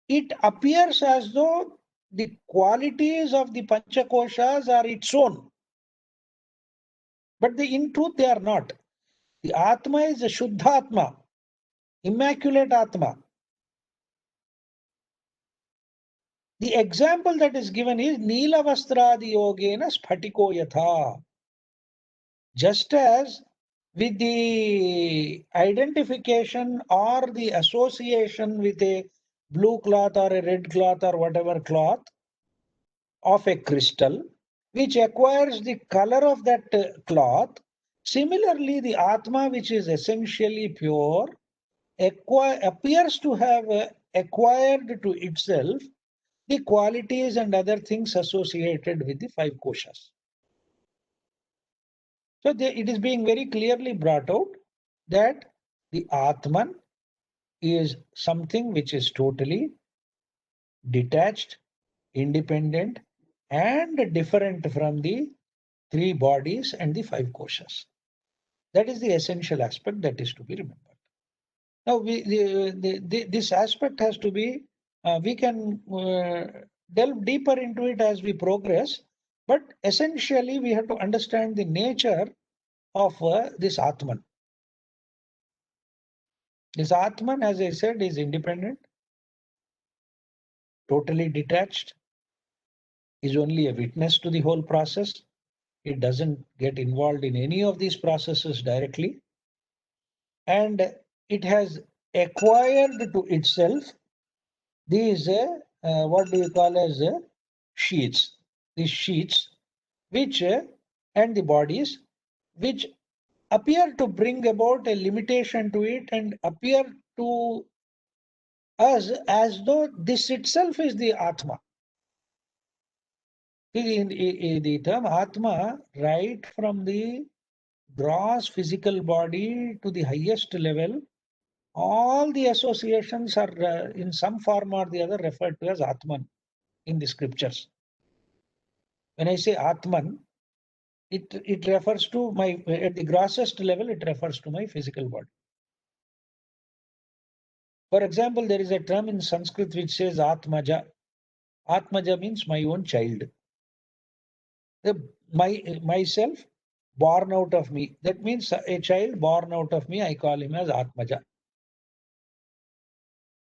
it appears as though the qualities of the Pancha Koshas are its own. But in truth, they are not. The Atma is a Shuddhatma, immaculate Atma. The example that is given is Neelavastradi Yogena Sphatiko Yatha. Just as with the identification or the association with a blue cloth or a red cloth or whatever cloth of a crystal, which acquires the color of that cloth, similarly the Atma, which is essentially pure, appears to have acquired to itself the qualities and other things associated with the 5 koshas. So it is being very clearly brought out that the Atman is something which is totally detached, independent, and different from the 3 bodies and the 5 koshas. That is the essential aspect that is to be remembered. Now, this aspect has to be, we can delve deeper into it as we progress, but essentially we have to understand the nature of this Atman. This Atman, as I said, is independent, totally detached, is only a witness to the whole process. It doesn't get involved in any of these processes directly. And it has acquired to itself these, what do you call as sheets. These sheets, which, and the bodies, which appear to bring about a limitation to it and appear to us as though this itself is the Atma. In the term Atma, right from the gross physical body to the highest level, all the associations are in some form or the other referred to as Atman in the scriptures. When I say Atman, it refers to my, at the grossest level, it refers to my physical body. For example, there is a term in Sanskrit which says Atmaja. Atmaja means my own child. Myself born out of me. That means a child born out of me, I call him as Atmaja.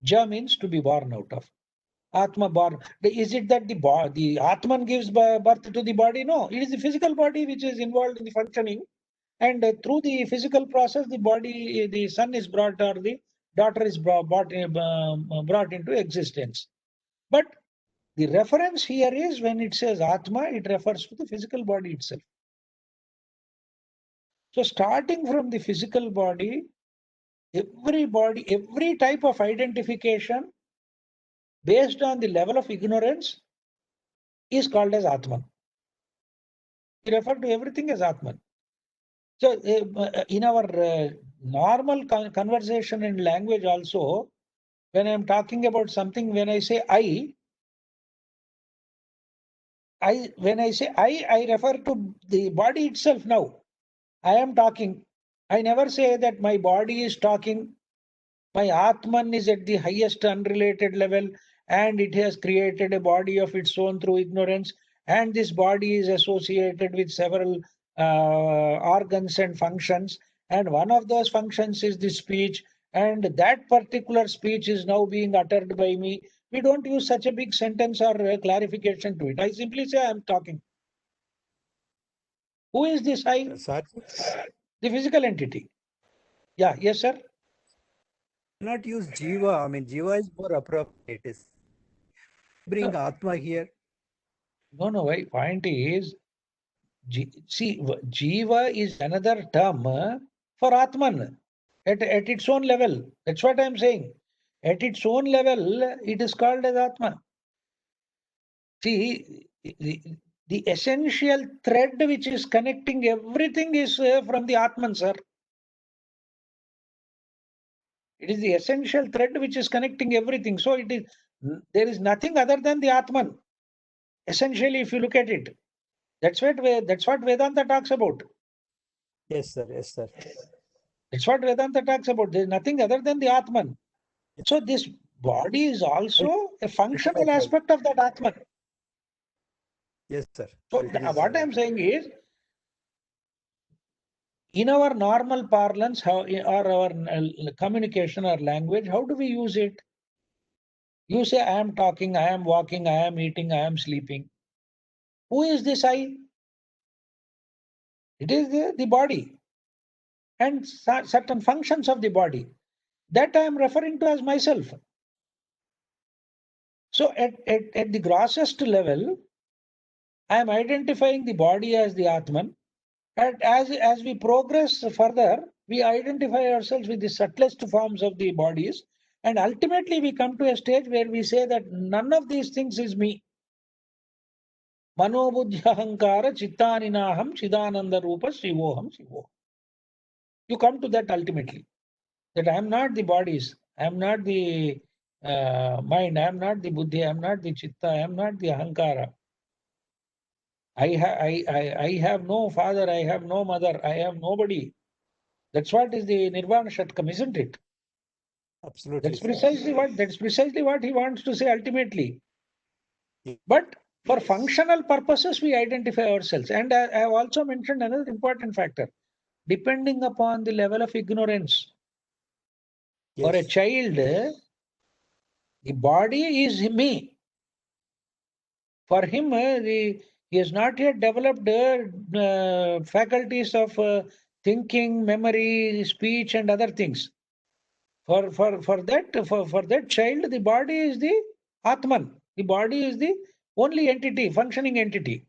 Ja means to be born out of. Atma born. Is it that the Atman gives birth to the body? No, it is the physical body which is involved in the functioning. And through the physical process, the body, the son is brought, or the daughter is brought into existence. But the reference here is when it says Atma, it refers to the physical body itself. So starting from the physical body, every type of identification based on the level of ignorance is called as Atman. We refer to everything as Atman. So in our normal conversation and language also, when I'm talking about something, when I say when I say I refer to the body itself now. I am talking. I never say that my body is talking. My Atman is at the highest unrelated level and it has created a body of its own through ignorance. And this body is associated with several organs and functions. And one of those functions is the speech. And that particular speech is now being uttered by me. We don't use such a big sentence or clarification to it. I simply say I am talking. Who is this I? The physical entity. Yeah, yes, sir. Not use Jiva. I mean, Jiva is more appropriate. Is bring Atma here. No, why? Point is, see, Jiva is another term for Atman at its own level. That's what I'm saying. At its own level, it is called as Atman. See, the essential thread which is connecting everything is from the Atman, sir. It is the essential thread which is connecting everything. So there is nothing other than the Atman. Essentially, if you look at it, that's what Vedanta talks about. Yes, sir. Yes, sir. That's what Vedanta talks about. There is nothing other than the Atman. So this body is also a functional aspect of that Atman. Yes, sir. So what I'm saying is, in our normal parlance, or our communication or language, how do we use it? You say, I am talking, I am walking, I am eating, I am sleeping. Who is this I? It is the body and certain functions of the body. That I am referring to as myself. So at the grossest level, I am identifying the body as the Atman. And as we progress further, we identify ourselves with the subtlest forms of the bodies. And ultimately, we come to a stage where we say that none of these things is me. Manobuddhyahankara chittaninaham chidananda rupa shivoham shivo. You come to that ultimately. That I am not the bodies. I am not the mind. I am not the buddhi. I am not the chitta. I am not the ahankara. I have no father, I have no mother, I have nobody. That's what is the Nirvana Shatkam, isn't it? Absolutely. That's precisely what he wants to say ultimately. But for functional purposes, we identify ourselves. And I have also mentioned another important factor. Depending upon the level of ignorance. Yes. For a child, the body is me. For him, he has not yet developed faculties of thinking, memory, speech, and other things. For that child, the body is the Atman. The body is the only entity, functioning entity.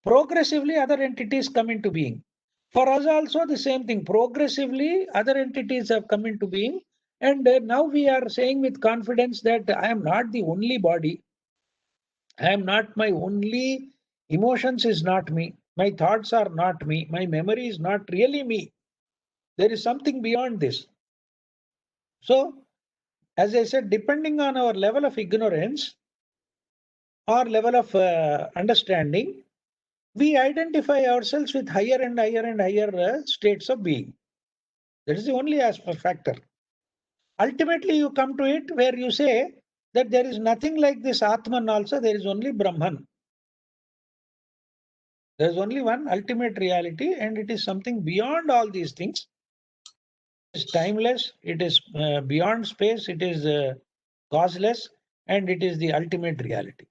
Progressively, other entities come into being. For us also, the same thing. Progressively, other entities have come into being. And now we are saying with confidence that I am not the only body. I am not my only emotions is not me. My thoughts are not me. My memory is not really me. There is something beyond this. So, as I said, depending on our level of ignorance or level of understanding, we identify ourselves with higher and higher and higher states of being. That is the only factor. Ultimately, you come to it where you say that there is nothing like this Atman also, there is only Brahman. There is only one ultimate reality, and it is something beyond all these things. It is timeless, it is beyond space, it is causeless, and it is the ultimate reality.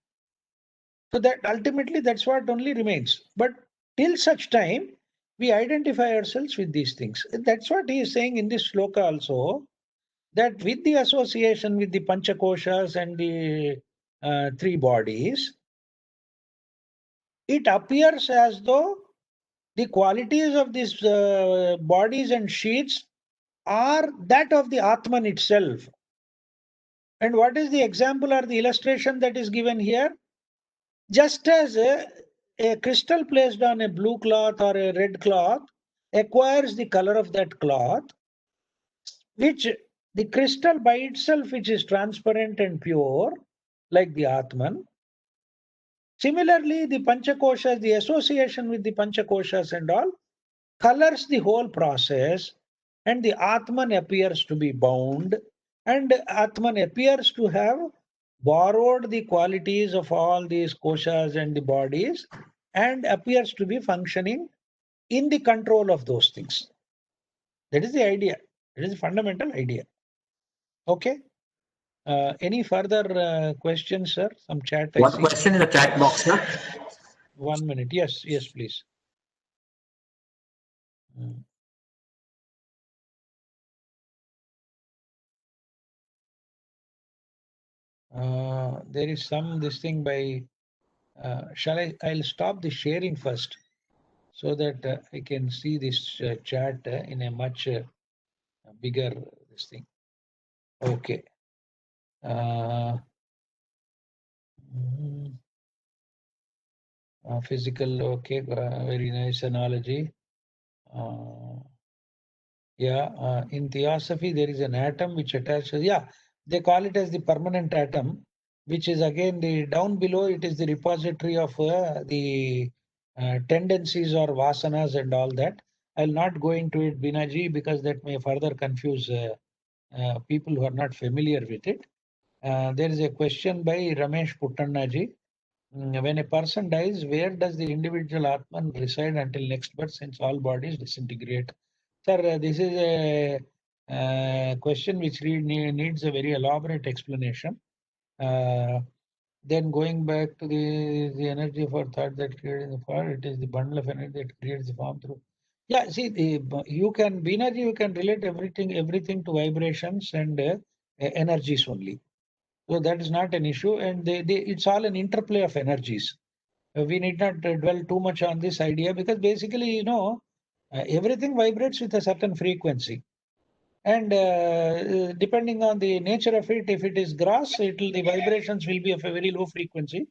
So that ultimately that's what only remains. But till such time, we identify ourselves with these things. That's what he is saying in this shloka also, that with the association with the panchakoshas and the three bodies, it appears as though the qualities of these bodies and sheets are that of the Atman itself. And what is the example or the illustration that is given here? Just as a crystal placed on a blue cloth or a red cloth acquires the color of that cloth, which the crystal by itself, which is transparent and pure, like the Atman. Similarly, the Panchakoshas, the association with the Panchakoshas and all, colors the whole process, and the Atman appears to be bound, and Atman appears to have borrowed the qualities of all these koshas and the bodies, and appears to be functioning in the control of those things. That is the idea. That is the fundamental idea. Okay. Any further questions, sir? Some chat. One question in the chat box, sir. 1 minute. Yes, please. There is this thing by. I'll stop the sharing first, so that I can see this chat in a much bigger this thing. Okay. Physical. Okay. Very nice analogy. In theosophy, there is an atom which attaches. They call it as the permanent atom, which is again the down below. It is the repository of the tendencies or vasanas and all that. I'll not go into it, Binaji, because that may further confuse people who are not familiar with it. There is a question by Ramesh Puttannaji. When a person dies, where does the individual Atman reside until next birth, since all bodies disintegrate? Sir, this is a question which needs a very elaborate explanation. Then going back to the energy of our thought that creates the form, it is the bundle of energy that creates the form through. You can, Binaji, you can relate everything to vibrations and energies only. So that is not an issue, and it's all an interplay of energies. We need not dwell too much on this idea, because basically, everything vibrates with a certain frequency. And depending on the nature of it, if it is gross, the vibrations will be of a very low frequency.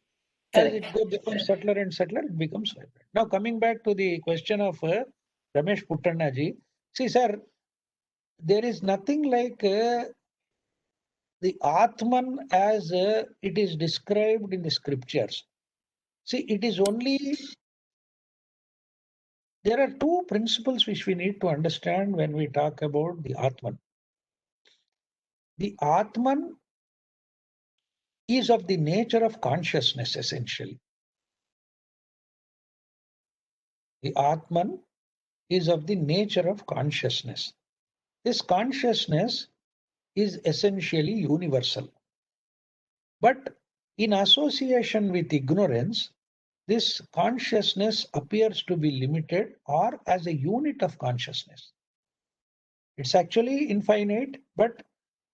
As it becomes subtler and subtler, it becomes vibrant. Now, coming back to the question of Ramesh Puttannaji, see, sir, there is nothing like the Atman as it is described in the scriptures. See, it is only. There are two principles which we need to understand when we talk about the Atman. The Atman is of the nature of consciousness, essentially. The Atman is of the nature of consciousness. This consciousness is essentially universal. But in association with ignorance, this consciousness appears to be limited or as a unit of consciousness. It's actually infinite, but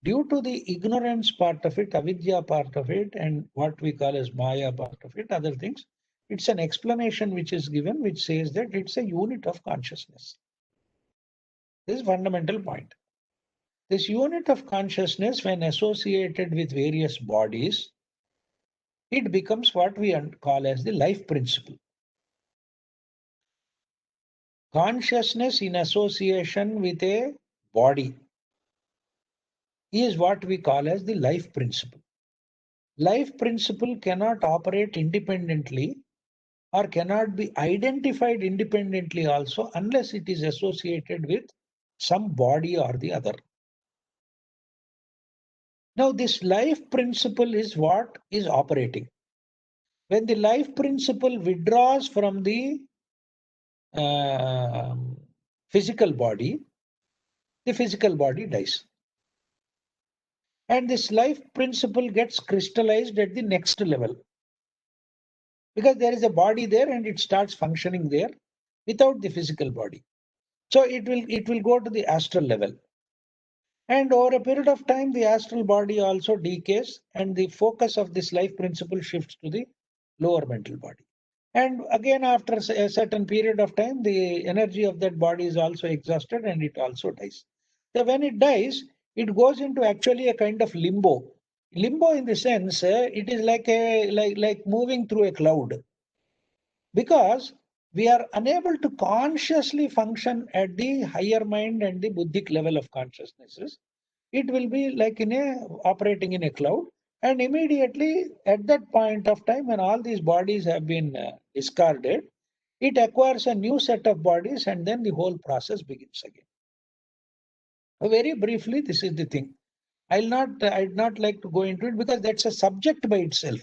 due to the ignorance part of it, avidya part of it, and what we call as maya part of it, other things, it's an explanation which is given, which says that it's a unit of consciousness. This is a fundamental point. This unit of consciousness, when associated with various bodies, it becomes what we call as the life principle. Consciousness in association with a body is what we call as the life principle. Life principle cannot operate independently or cannot be identified independently also, unless it is associated with some body or the other. Now, this life principle is what is operating. When the life principle withdraws from the physical body dies. And this life principle gets crystallized at the next level. Because there is a body there and it starts functioning there. without the physical body. So it will go to the astral level. And over a period of time, the astral body also decays, and the focus of this life principle shifts to the lower mental body. And again, after a certain period of time, the energy of that body is also exhausted and it also dies. So when it dies, it goes into actually a kind of limbo. Limbo in the sense, it is like moving through a cloud, because we are unable to consciously function at the higher mind and the buddhic level of consciousnesses. It will be like operating in a cloud, and immediately at that point of time when all these bodies have been discarded, it acquires a new set of bodies, and then the whole process begins again. Very briefly, this is the thing. I'd not like to go into it because that's a subject by itself.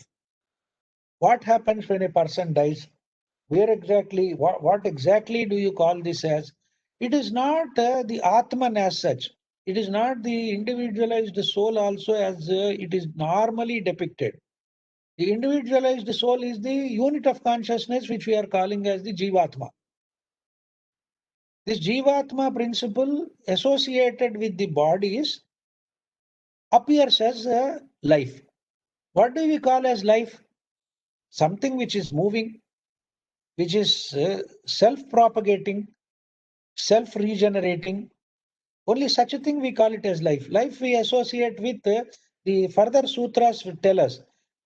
What happens when a person dies? Where exactly, what exactly do you call this as? It is not the Atman as such. It is not the individualized soul also as it is normally depicted. The individualized soul is the unit of consciousness which we are calling as the Jivatma. This Jivatma principle associated with the bodies appears as life. What do we call as life? Something which is moving, which is self-propagating, self-regenerating. Only such a thing we call it as life. Life we associate with the further sutras will tell us.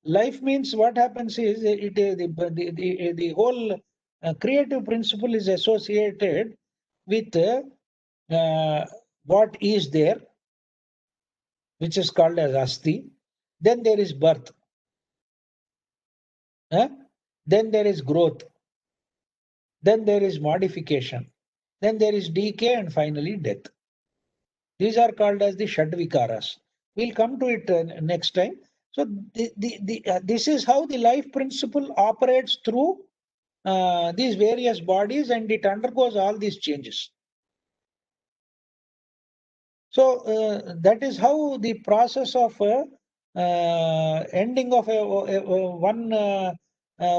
Life means what happens is the whole creative principle is associated with what is there, which is called as asti. Then there is birth. Then there is growth. Then there is modification. Then there is decay, and finally death. These are called as the Shadvikaras. We'll come to it next time. So this is how the life principle operates through these various bodies, and it undergoes all these changes. So that is how the process of ending of one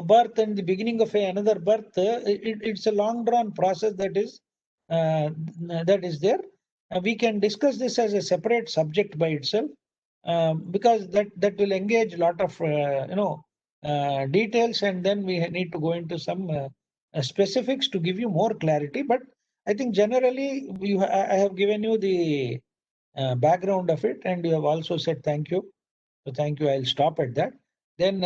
birth and the beginning of another birth, it's a long drawn process that is there. We can discuss this as a separate subject by itself, because that will engage a lot of details, and then we need to go into some specifics to give you more clarity. But I think generally I have given you the background of it, and you have also said thank you. So thank you. I'll stop at that. Then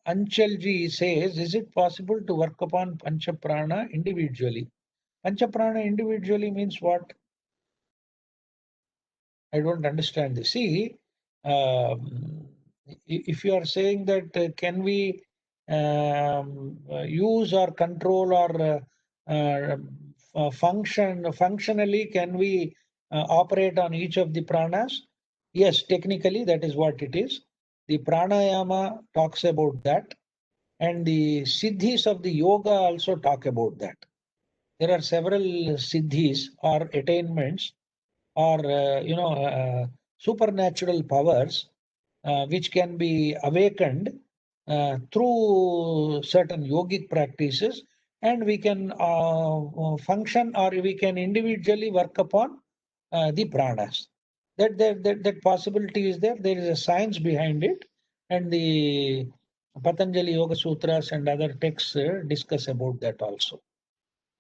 Anchalji says, is it possible to work upon Panchaprana individually? Panchaprana individually means what? I don't understand this. See, if you are saying that can we use or control or functionally, can we operate on each of the pranas? Yes, technically that is what it is. The pranayama talks about that, and the siddhis of the yoga also talk about that. There are several siddhis or attainments or supernatural powers which can be awakened through certain yogic practices, and we can function, or we can individually work upon the pranas. That possibility is there. There is a science behind it, and the Patanjali Yoga Sutras and other texts discuss about that also.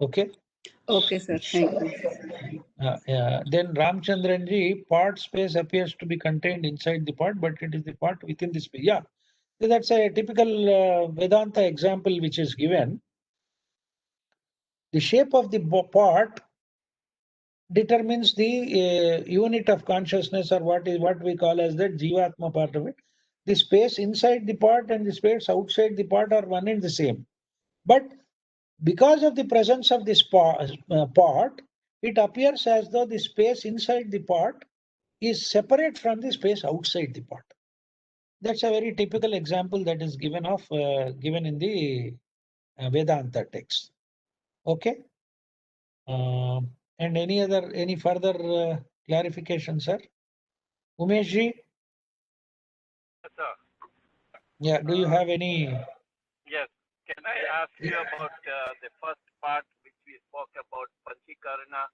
Okay. Okay, sir. Thank you. Then Ramchandranji, part space appears to be contained inside the part, but it is the part within the space. Yeah, so that's a typical Vedanta example which is given. The shape of the part determines the unit of consciousness, or what we call as the Jivatma part of it. The space inside the part and the space outside the part are one and the same. But because of the presence of this part, it appears as though the space inside the part is separate from the space outside the part. That's a very typical example that is given in the Vedanta text. Okay. And any further clarification, sir? Umeshji? Yes, sir. Yeah. Do you have any? Yes. Can I ask you about the first part which we spoke about Panchikarana?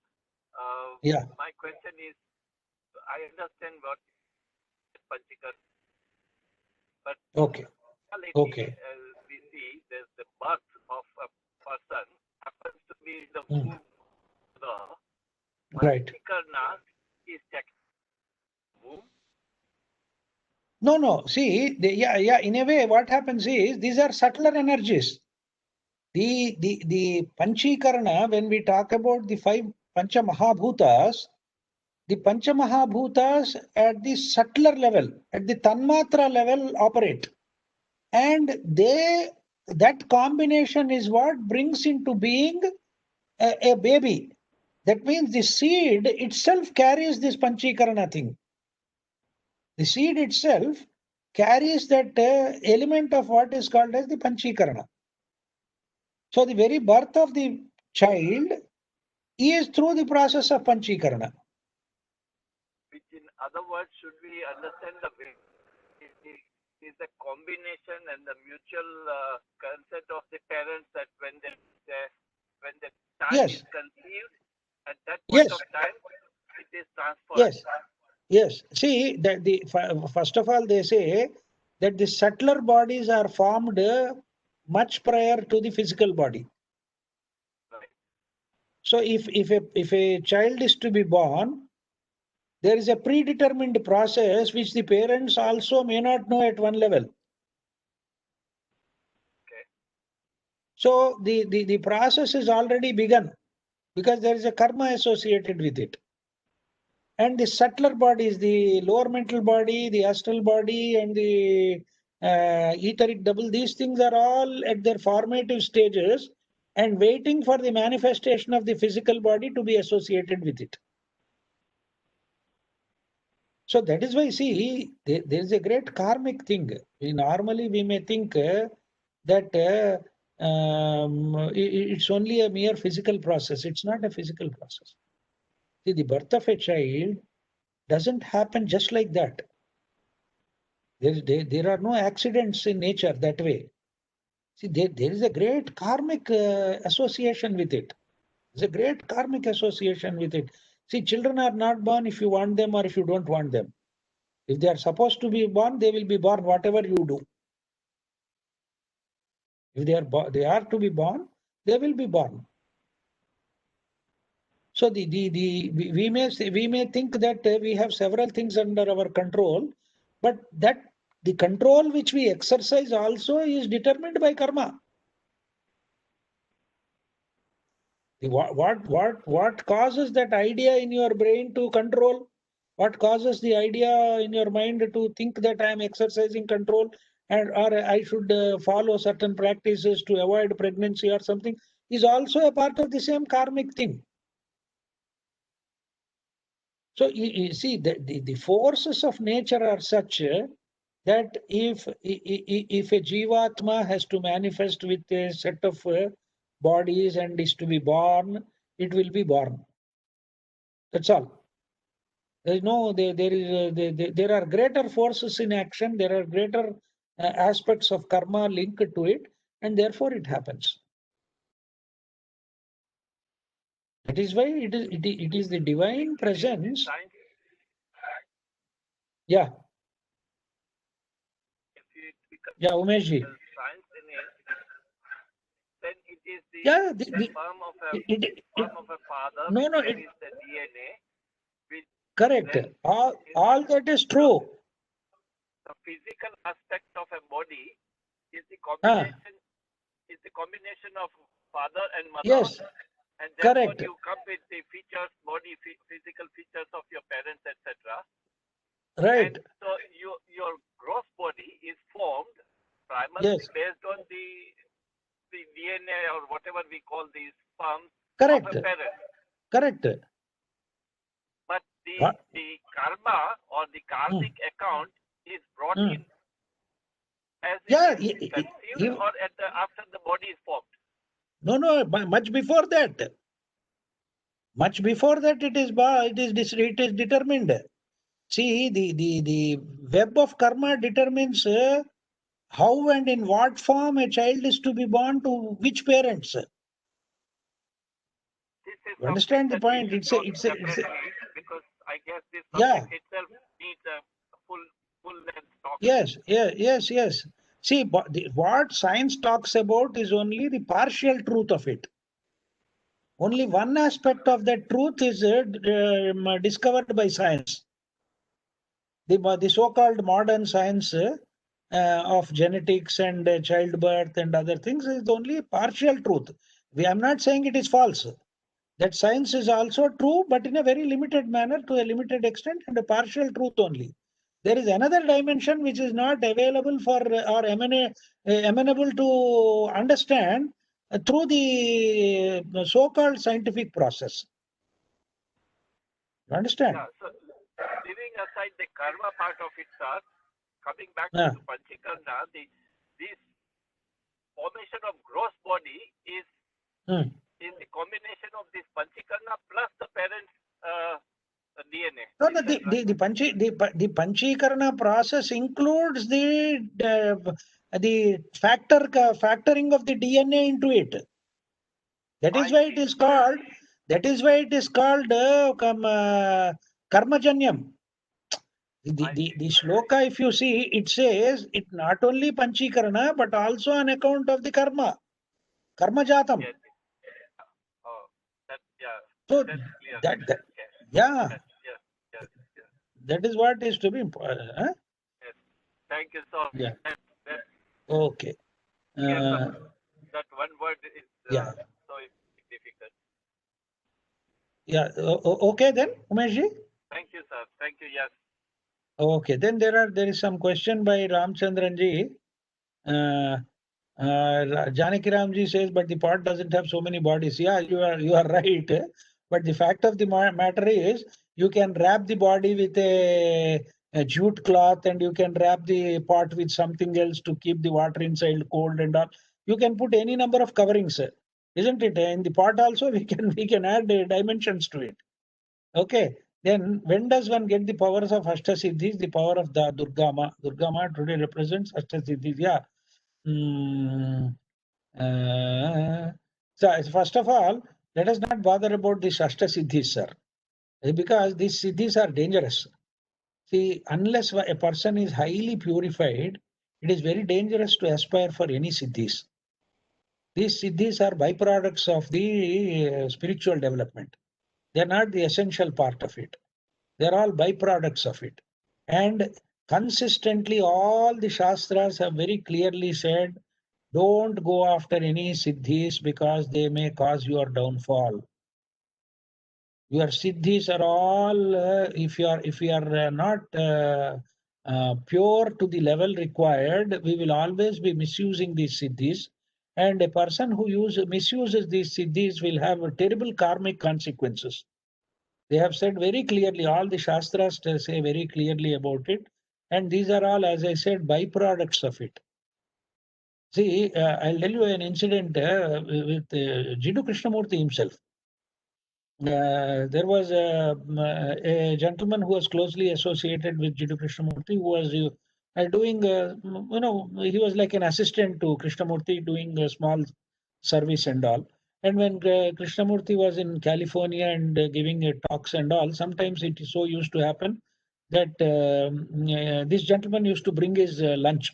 Yeah. My question is, I understand what Panchikarana, but Okay. reality, we see there's the birth of a person happens to be in the womb of the Right. Panchikarana is taken womb. No. See, yeah. In a way, what happens is these are subtler energies. The Panchikarana, when we talk about the 5 Pancha Mahabhutas, the Pancha Mahabhutas at the subtler level, at the Tanmatra level operate. And that combination is what brings into being a baby. That means the seed itself carries this Panchikarana thing. The seed itself carries that element of what is called as the Panchikarana. So the very birth of the child is through the process of Panchikarana. Which in other words, should we understand the way is the combination and the mutual consent of the parents that when the child Yes. is conceived, at that point Yes. of time, it is transferred. Yes. See, that first of all, they say that the subtler bodies are formed much prior to the physical body. Right. So if a child is to be born, there is a predetermined process which the parents also may not know at one level. Okay. So the process is already begun because there is a karma associated with it. And the subtler bodies, the lower mental body, the astral body, and the etheric double, these things are all at their formative stages and waiting for the manifestation of the physical body to be associated with it. So that is why, see, there is a great karmic thing. Normally we may think that it's only a mere physical process. It's not a physical process. See, the birth of a child doesn't happen just like that. There are no accidents in nature that way. See, there is a great karmic association with it. There's a great karmic association with it. See, children are not born if you want them or if you don't want them. If they are supposed to be born, they will be born whatever you do. If they are to be born, they will be born. So we may think that we have several things under our control, but that the control which we exercise also is determined by karma. What causes that idea in your brain to control? What causes the idea in your mind to think that I am exercising control or I should follow certain practices to avoid pregnancy or something is also a part of the same karmic thing. So you see, the forces of nature are such that if a Jivatma has to manifest with a set of bodies and is to be born, it will be born. That's all. There is no, there are greater forces in action. There are greater aspects of karma linked to it, and therefore it happens. That is why it is the divine presence. Yeah. Yeah, Umeshji. Science in it, then it is the sperm of a father. No, there is the DNA. Correct. All that is true. The physical aspect of a body is the combination. Is the combination of father and mother. Yes. And therefore Correct. you come with the features, physical features of your parents, etc. Right. And so your gross body is formed primarily based on the DNA or whatever we call these sperms of a parent. Correct. But the karma or the karmic account is brought in as it is conceived or after the body is formed. No, much before that. Much before that, it is determined. See, the web of karma determines how and in what form a child is to be born to which parents. This is You understand the something point? that we should talk separately, because I guess this yeah. subject itself needs a full length talk. Yes. See, what science talks about is only the partial truth of it. Only one aspect of that truth is discovered by science. The so-called modern science of genetics and childbirth and other things is only partial truth. I'm not saying it is false. That science is also true, but in a very limited manner, to a limited extent, and a partial truth only. There is another dimension which is not available for or amenable to understand through the so-called scientific process. You understand? Yeah, so leaving aside the karma part of it, sir, coming back Yeah. to Panchakarma, this formation of gross body is in the combination of this Panchakarma plus the parents' DNA. No, Is that right? the Panchikarana process includes the factoring of the DNA into it. That is why it is called. That is why it is called karmajanyam. The shloka, if you see, it says it not only Panchikarana but also on account of the karma jatam. Yes. Oh, So that's clear. that Yes. yeah, Yes. that is what is to be. Yes. Thank you, sir. Yeah. That, Okay. that one word is Yeah. so significant. Yeah. Okay then, Umeshji. Thank you, sir. Thank you. Yes. Okay. Then there is some question by Ramchandranji. Janaki Ramji says, but the pot doesn't have so many bodies. Yeah, you are right. But the fact of the matter is, you can wrap the body with a jute cloth, and you can wrap the pot with something else to keep the water inside cold and all. You can put any number of coverings, isn't it? In the pot also, we can add dimensions to it. Okay. Then when does one get the powers of Ashtasiddhis? The power of the Durgama. Durgama today represents Ashtasiddhis. Yeah. So first of all, let us not bother about the Shashta Siddhis, sir, because these Siddhis are dangerous. See, unless a person is highly purified, it is very dangerous to aspire for any Siddhis. These Siddhis are byproducts of the spiritual development. They are not the essential part of it. They are all byproducts of it. And consistently, all the Shastras have very clearly said, don't go after any siddhis because they may cause your downfall. Your siddhis are all, if you are not pure to the level required, we will always be misusing these siddhis. And a person who misuses these siddhis will have terrible karmic consequences. They have said very clearly, all the Shastras say very clearly about it. And these are all, as I said, byproducts of it. See, I'll tell you an incident with Jiddu Krishnamurti himself. There was a gentleman who was closely associated with Jiddu Krishnamurti, who was doing, he was like an assistant to Krishnamurti, doing a small service and all. And when Krishnamurti was in California and giving talks and all, sometimes it so used to happen that this gentleman used to bring his lunch,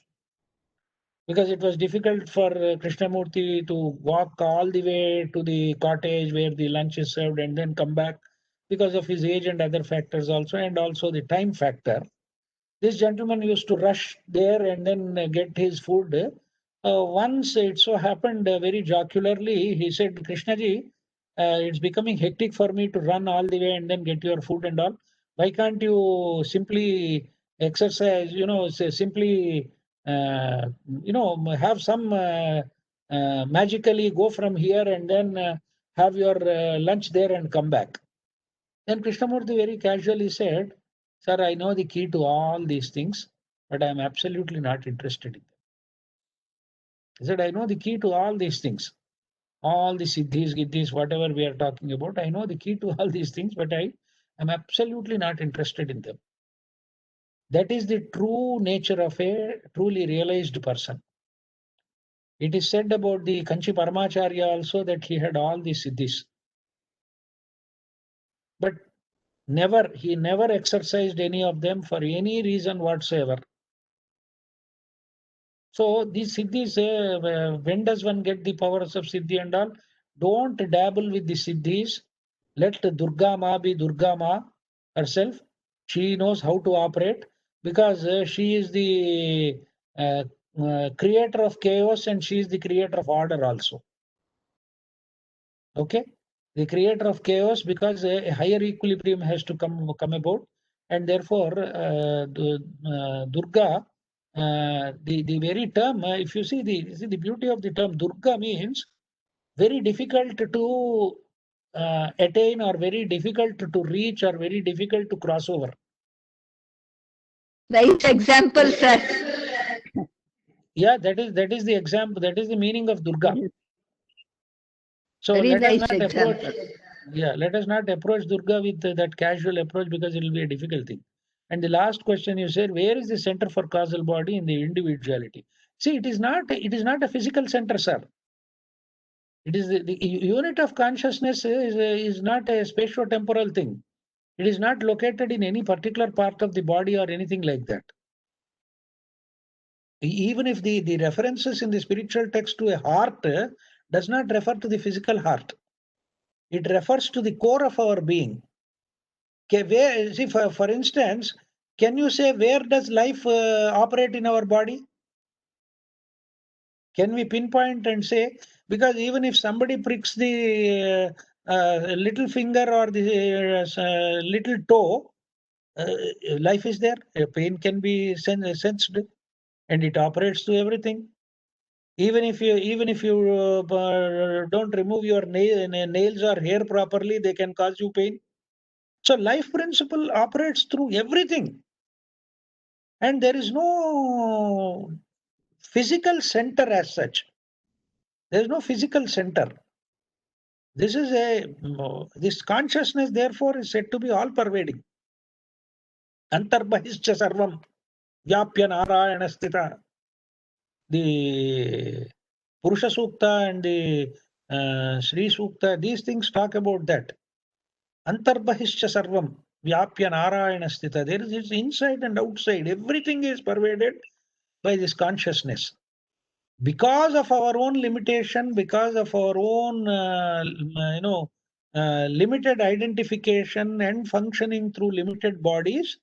because it was difficult for Krishnamurti to walk all the way to the cottage where the lunch is served and then come back, because of his age and other factors also, and also the time factor. This gentleman used to rush there and then get his food. Once it so happened very jocularly, he said, Krishnaji, it's becoming hectic for me to run all the way and then get your food and all. Why can't you simply exercise, simply, have some magically go from here and then have your lunch there and come back. Then Krishnamurti very casually said, Sir, I know the key to all these things, but I am absolutely not interested in them. He said, I know the key to all these things, all the siddhis, giddhis, whatever we are talking about. I know the key to all these things, but I am absolutely not interested in them. That is the true nature of a truly realized person. It is said about the Kanchi Paramacharya also that he had all these siddhis. But he never exercised any of them for any reason whatsoever. So these siddhis, when does one get the powers of siddhi and all? Don't dabble with the siddhis. Let Durga Ma be Durga Ma herself. She knows how to operate because she is the creator of chaos and she is the creator of order also. Okay, the creator of chaos because a higher equilibrium has to come about, and therefore Durga, the very term, if you see the beauty of the term Durga means very difficult to attain or very difficult to reach or very difficult to cross over. Nice example, sir. Yeah, that is the example. That is the meaning of Durga. So Very let us nice not approach. example. Yeah, let us not approach Durga with that casual approach because it will be a difficult thing. And the last question you said, where is the center for causal body in the individuality? See, it is not a physical center, sir. It is the unit of consciousness is not a spatio-temporal thing. It is not located in any particular part of the body or anything like that. Even if the references in the spiritual text to a heart does not refer to the physical heart. It refers to the core of our being. Okay, where, see, for instance, can you say where does life operate in our body? Can we pinpoint and say, because even if somebody pricks the little finger or the little toe, life is there. Pain can be sensed, and it operates to everything. Even if you don't remove your nails or hair properly, they can cause you pain. So life principle operates through everything. And there is no physical center as such. There is no physical center. This is this consciousness, therefore, is said to be all pervading. Antarbahischa sarvam vyapya narayana sthita. The Purusha Sukta and the Sri Sukta, these things talk about that. Antarbahischa sarvam vyapya narayana sthita. There is this inside and outside. Everything is pervaded by this consciousness. Because of our own limitation, because of our own limited identification and functioning through limited bodies,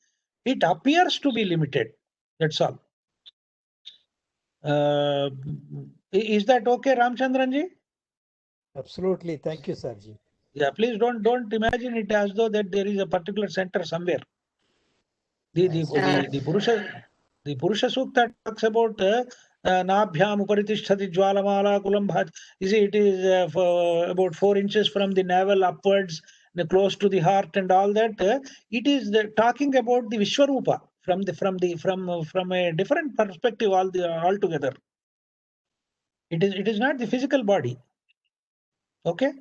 it appears to be limited. That's all. Is that okay, Ramchandranji? Absolutely. Thank you, Sarji. Yeah, please don't imagine it as though that there is a particular center somewhere. The Purusha Sukta talks about Nabhyam Uparitishthati Jwalamala Kulambhat. You see, it is about 4 inches from the navel upwards, close to the heart and all that. It is talking about the Vishwarupa from a different perspective altogether. It is not the physical body. Okay,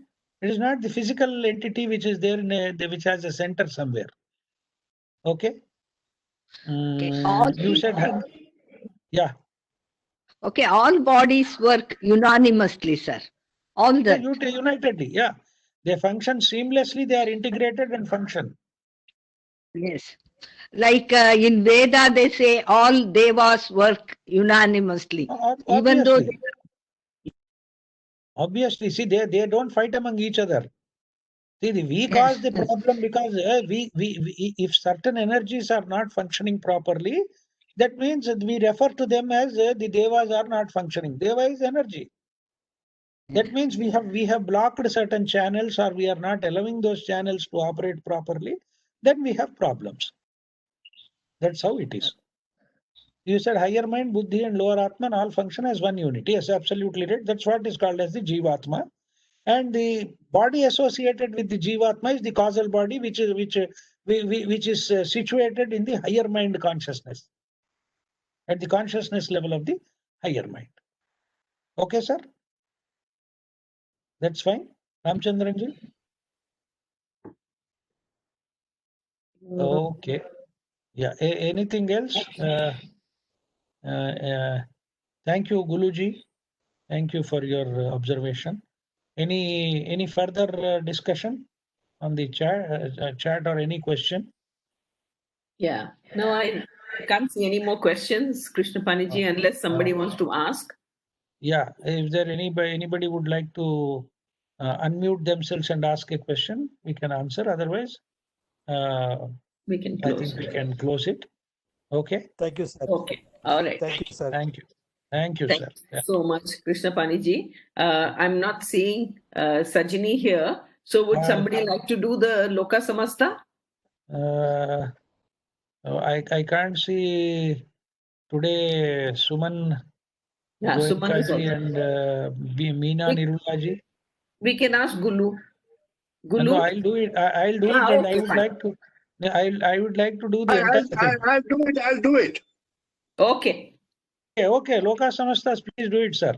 it is not the physical entity which is there which has a center somewhere. Okay. You said, yeah. Okay, all bodies work unanimously, sir. All that. Unitedly, yeah. They function seamlessly, they are integrated and function. Yes. Like in Veda, they say all devas work unanimously. Even though Obviously, see, they don't fight among each other. See, we cause the problem because if certain energies are not functioning properly, that means that we refer to them as the devas are not functioning. Deva is energy. That means we have blocked certain channels or we are not allowing those channels to operate properly. Then we have problems. That's how it is. You said higher mind, buddhi, and lower atman all function as one unit. Yes, absolutely right. That's what is called as the jivatma. And the body associated with the jivatma is the causal body, which is situated in the higher mind consciousness, at the consciousness level of the higher mind. Okay, sir? That's fine. Ramchandranji? Okay. Yeah. Anything else? Thank you, Guluji. Thank you for your observation. Any further discussion on the chat or any question? Yeah. No, I can't see any more questions, Krishnaphani ji, unless somebody wants to ask. Yeah. If there anybody would like to unmute themselves and ask a question, we can answer. Otherwise, we can I close. think we can close it. Okay. Thank you, sir. Okay. All right. Thank you, sir. Thank you. Thank you, Thank sir. you so much, Krishnaphani ji. I'm not seeing Sajini here. So would somebody like to do the Loka Samasta? I can't see today Suman Yeah, Suman is Goenkaji also. and Meena Nirulaji. We can ask Gulu. No, Gulu? I'll do it. I'll do it, and Okay, I would fine. like to. I would like to do the entire thing. I'll do it. I'll do it. Okay. Okay. Loka Samastas, please do it, sir.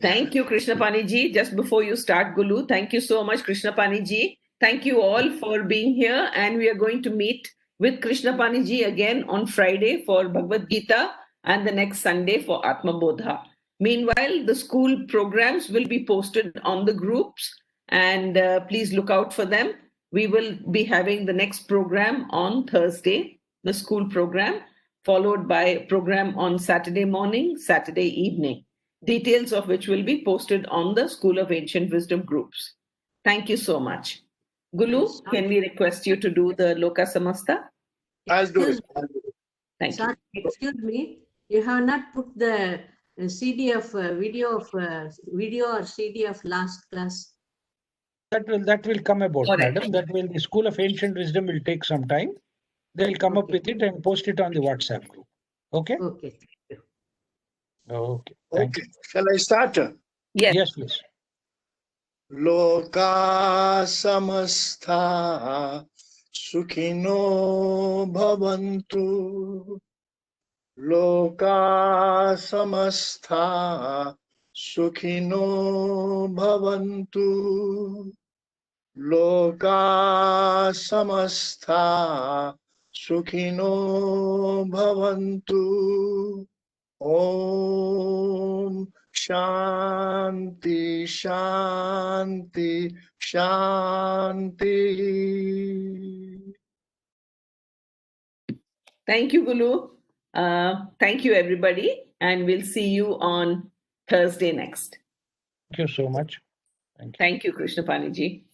Thank you, Krishnaphani ji. Just before you start, Gulu, thank you so much, Krishnaphani ji. Thank you all for being here. And we are going to meet with Krishnaphani ji again on Friday for Bhagavad Gita and the next Sunday for Atmabodha. Meanwhile, the school programs will be posted on the groups and please look out for them. We will be having the next program on Thursday, the school program, followed by a program on Saturday morning, Saturday evening. Details of which will be posted on the School of Ancient Wisdom groups. Thank you so much. Gulu, can we request you to do the Loka Samasta? I'll do it. Thank you. Sir, excuse me, you have not put the CD of video or CD of last class. That will come about, Correct. madam. That will the School of Ancient Wisdom will take some time. They'll come up with it and post it on the WhatsApp group. Okay. Okay. Thank you. Okay. Thank you. Shall I start? Yes. Yes, please. Loka samastha sukhino bhavantu. Loka samastha sukhino bhavantu. Loka samastha sukhino bhavantu. Om Shanti Shanti Shanti. Thank you, Gulu. Thank you, everybody. And we'll see you on Thursday next. Thank you so much. Thank you, Krishnaphani ji.